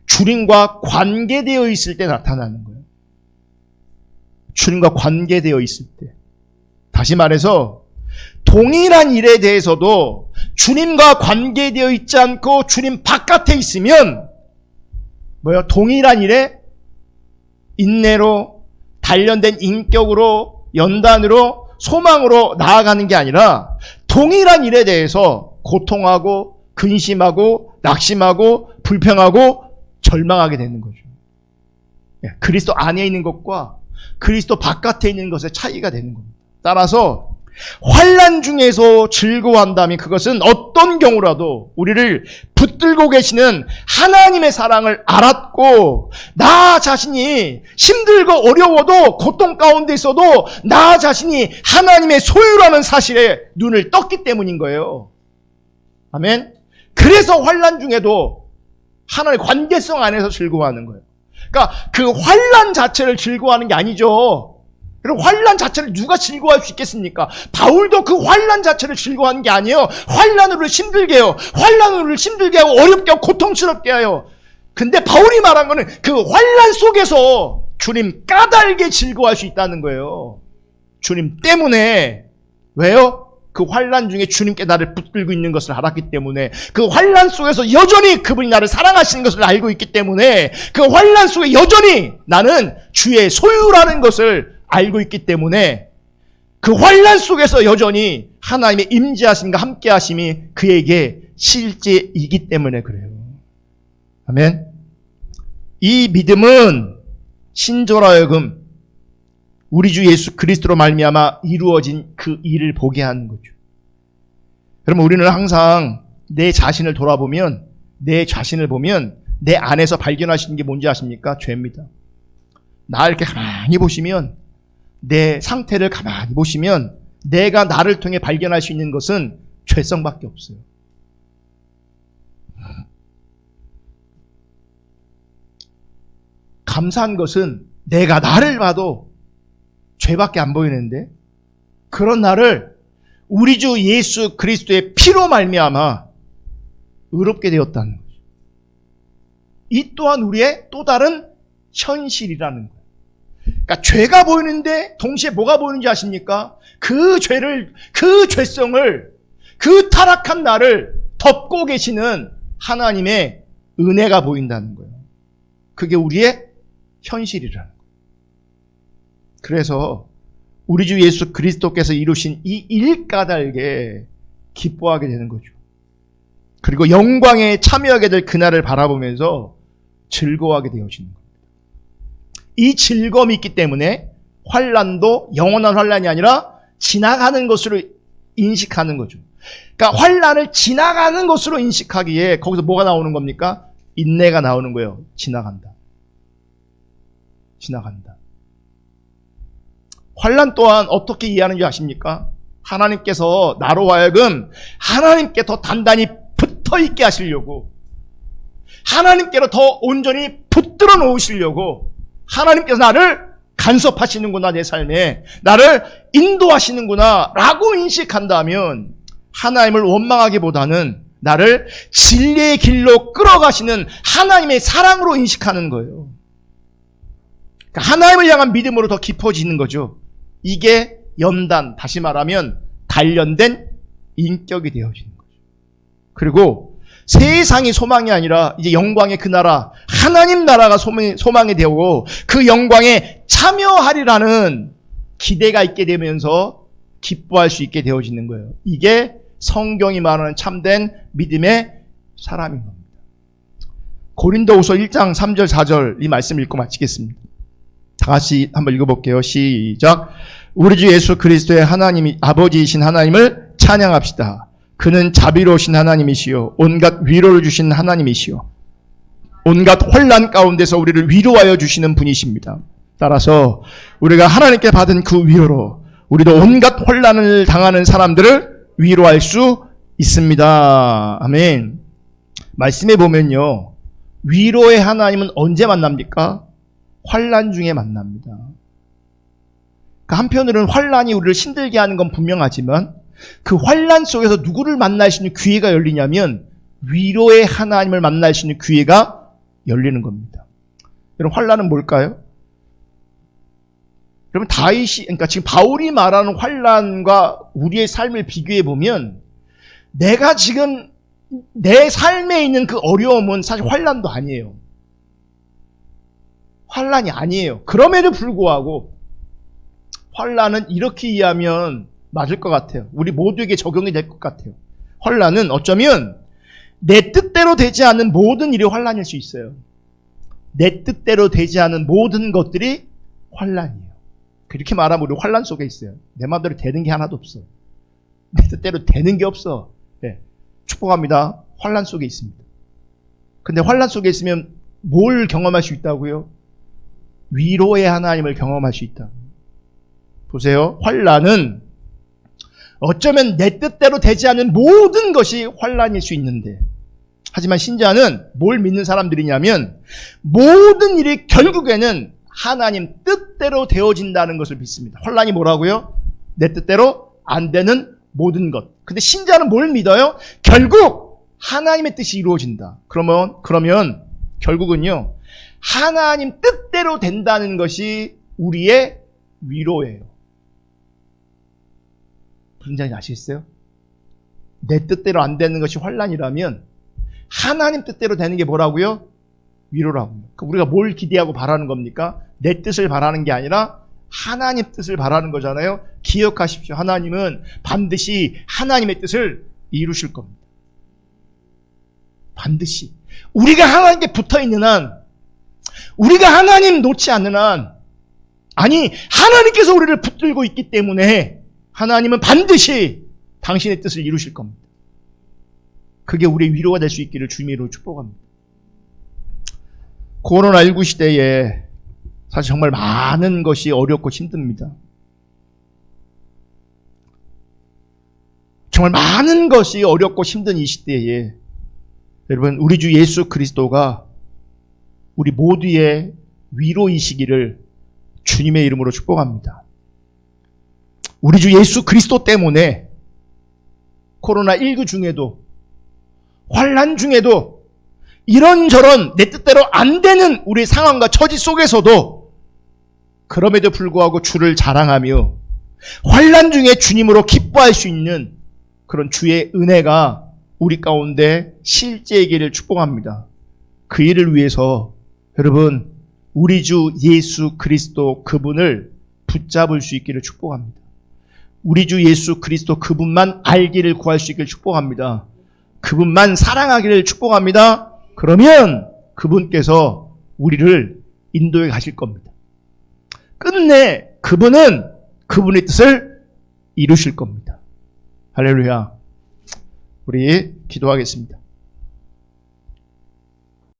주님과 관계되어 있을 때 나타나는 거예요. 주님과 관계되어 있을 때. 다시 말해서 동일한 일에 대해서도 주님과 관계되어 있지 않고 주님 바깥에 있으면 동일한 일에 인내로 단련된 인격으로 연단으로 소망으로 나아가는 게 아니라 동일한 일에 대해서 고통하고 근심하고 낙심하고 불평하고 절망하게 되는 거죠. 그리스도 안에 있는 것과 그리스도 바깥에 있는 것의 차이가 되는 겁니다. 따라서 환난 중에서 즐거워한다면 그것은 어떤 경우라도 우리를 붙들고 계시는 하나님의 사랑을 알았고, 나 자신이 힘들고 어려워도 고통 가운데 있어도 나 자신이 하나님의 소유라는 사실에 눈을 떴기 때문인 거예요. 아멘. 그래서 환난 중에도 하나님의 관계성 안에서 즐거워하는 거예요. 그러니까 그 환난 자체를 즐거워하는 게 아니죠. 그럼 환난 자체를 누가 즐거워할 수 있겠습니까? 바울도 그 환난 자체를 즐거워하는 게 아니에요. 환난으로 힘들게 해요. 환난으로 힘들게 하고 어렵게 하고 고통스럽게 해요. 근데 바울이 말한 거는 그 환난 속에서 주님 까닭에 즐거워할 수 있다는 거예요. 주님 때문에. 왜요? 그 환난 중에 주님께 나를 붙들고 있는 것을 알았기 때문에, 그 환난 속에서 여전히 그분이 나를 사랑하시는 것을 알고 있기 때문에, 그 환난 속에 여전히 나는 주의 소유라는 것을 알고 있기 때문에, 그 환난 속에서 여전히 하나님의 임재하심과 함께하심이 그에게 실제이기 때문에 그래요. 아멘. 이 믿음은 신조로 하여금 우리 주 예수 그리스도로 말미암아 이루어진 그 일을 보게 하는 거죠. 그러면 우리는 항상 내 자신을 돌아보면, 내 자신을 보면 내 안에서 발견할 수 있는 게 뭔지 아십니까? 죄입니다. 나 이렇게 가만히 보시면, 내 상태를 가만히 보시면 내가 나를 통해 발견할 수 있는 것은 죄성밖에 없어요. 감사한 것은 내가 나를 봐도 죄밖에 안 보이는데, 그런 나를 우리 주 예수 그리스도의 피로 말미암아 의롭게 되었다는 거죠. 이 또한 우리의 또 다른 현실이라는 거예요. 그러니까 죄가 보이는데 동시에 뭐가 보이는지 아십니까? 그 죄를, 그 죄성을, 그 타락한 나를 덮고 계시는 하나님의 은혜가 보인다는 거예요. 그게 우리의 현실이라는 거예요. 그래서 우리 주 예수 그리스도께서 이루신 이 일까닭에 기뻐하게 되는 거죠. 그리고 영광에 참여하게 될 그날을 바라보면서 즐거워하게 되어지는 겁니다. 이 즐거움이 있기 때문에 환난도 영원한 환난이 아니라 지나가는 것으로 인식하는 거죠. 그러니까 환난을 지나가는 것으로 인식하기에 거기서 뭐가 나오는 겁니까? 인내가 나오는 거예요. 지나간다. 지나간다. 환난 또한 어떻게 이해하는지 아십니까? 하나님께서 나로 하여금 하나님께 더 단단히 붙어있게 하시려고, 하나님께로 더 온전히 붙들어 놓으시려고 하나님께서 나를 간섭하시는구나, 내 삶에 나를 인도하시는구나 라고 인식한다면 하나님을 원망하기보다는 나를 진리의 길로 끌어가시는 하나님의 사랑으로 인식하는 거예요. 그러니까 하나님을 향한 믿음으로 더 깊어지는 거죠. 이게 연단, 다시 말하면 단련된 인격이 되어지는 거죠. 그리고 세상이 소망이 아니라 이제 영광의 그 나라, 하나님 나라가 소망이 되고 그 영광에 참여하리라는 기대가 있게 되면서 기뻐할 수 있게 되어지는 거예요. 이게 성경이 말하는 참된 믿음의 사람인 겁니다. 고린도후서 1장 3절 4절 이 말씀 읽고 마치겠습니다. 다 같이 한번 읽어볼게요. 시작. 우리 주 예수 그리스도의 하나님이 아버지이신 하나님을 찬양합시다. 그는 자비로우신 하나님이시요 온갖 위로를 주신 하나님이시요 온갖 혼란 가운데서 우리를 위로하여 주시는 분이십니다. 따라서 우리가 하나님께 받은 그 위로로 우리도 온갖 혼란을 당하는 사람들을 위로할 수 있습니다. 아멘. 말씀해 보면요, 위로의 하나님은 언제 만납니까? 환난 중에 만납니다. 그러니까 한편으로는 환난이 우리를 힘들게 하는 건 분명하지만 그 환난 속에서 누구를 만날 수 있는 기회가 열리냐면 위로의 하나님을 만날 수 있는 기회가 열리는 겁니다. 여러분, 환난은 뭘까요? 여러분, 그러니까 지금 바울이 말하는 환난과 우리의 삶을 비교해 보면 내가 지금 내 삶에 있는 그 어려움은 사실 환난도 아니에요. 환난이 아니에요. 그럼에도 불구하고 환난은 이렇게 이해하면 맞을 것 같아요. 우리 모두에게 적용이 될 것 같아요. 환난은 어쩌면 내 뜻대로 되지 않는 모든 일이 환난일 수 있어요. 내 뜻대로 되지 않은 모든 것들이 환난이에요. 그렇게 말하면 우리 환란 속에 있어요. 내 마음대로 되는 게 하나도 없어. 내 뜻대로 되는 게 없어. 네. 축복합니다. 환란 속에 있습니다. 근데 환란 속에 있으면 뭘 경험할 수 있다고요? 위로의 하나님을 경험할 수 있다. 보세요. 환란은 어쩌면 내 뜻대로 되지 않는 모든 것이 환란일 수 있는데, 하지만 신자는 뭘 믿는 사람들이냐면 모든 일이 결국에는 하나님 뜻대로 되어진다는 것을 믿습니다. 환란이 뭐라고요? 내 뜻대로 안 되는 모든 것. 근데 신자는 뭘 믿어요? 결국 하나님의 뜻이 이루어진다. 그러면 결국은요, 하나님 뜻대로 된다는 것이 우리의 위로예요. 무슨 말인지 아시겠어요? 내 뜻대로 안 되는 것이 환란이라면 하나님 뜻대로 되는 게 뭐라고요? 위로라고요. 우리가 뭘 기대하고 바라는 겁니까? 내 뜻을 바라는 게 아니라 하나님 뜻을 바라는 거잖아요. 기억하십시오. 하나님은 반드시 하나님의 뜻을 이루실 겁니다. 반드시. 우리가 하나님께 붙어있는 한, 우리가 하나님 놓지 않는 한, 아니 하나님께서 우리를 붙들고 있기 때문에 하나님은 반드시 당신의 뜻을 이루실 겁니다. 그게 우리의 위로가 될 수 있기를 주님의 이름으로 축복합니다. 코로나19 시대에 사실 정말 많은 것이 어렵고 힘듭니다. 정말 많은 것이 어렵고 힘든 이 시대에 여러분, 우리 주 예수 그리스도가 우리 모두의 위로이시기를 주님의 이름으로 축복합니다. 우리 주 예수 그리스도 때문에 코로나19 중에도, 환난 중에도, 이런저런 내 뜻대로 안 되는 우리 상황과 처지 속에서도 그럼에도 불구하고 주를 자랑하며 환난 중에 주님으로 기뻐할 수 있는 그런 주의 은혜가 우리 가운데 실제이기를 축복합니다. 그 일을 위해서 여러분, 우리 주 예수 그리스도 그분을 붙잡을 수 있기를 축복합니다. 우리 주 예수 그리스도 그분만 알기를 구할 수 있기를 축복합니다. 그분만 사랑하기를 축복합니다. 그러면 그분께서 우리를 인도해 가실 겁니다. 끝내 그분은 그분의 뜻을 이루실 겁니다. 할렐루야. 우리 기도하겠습니다.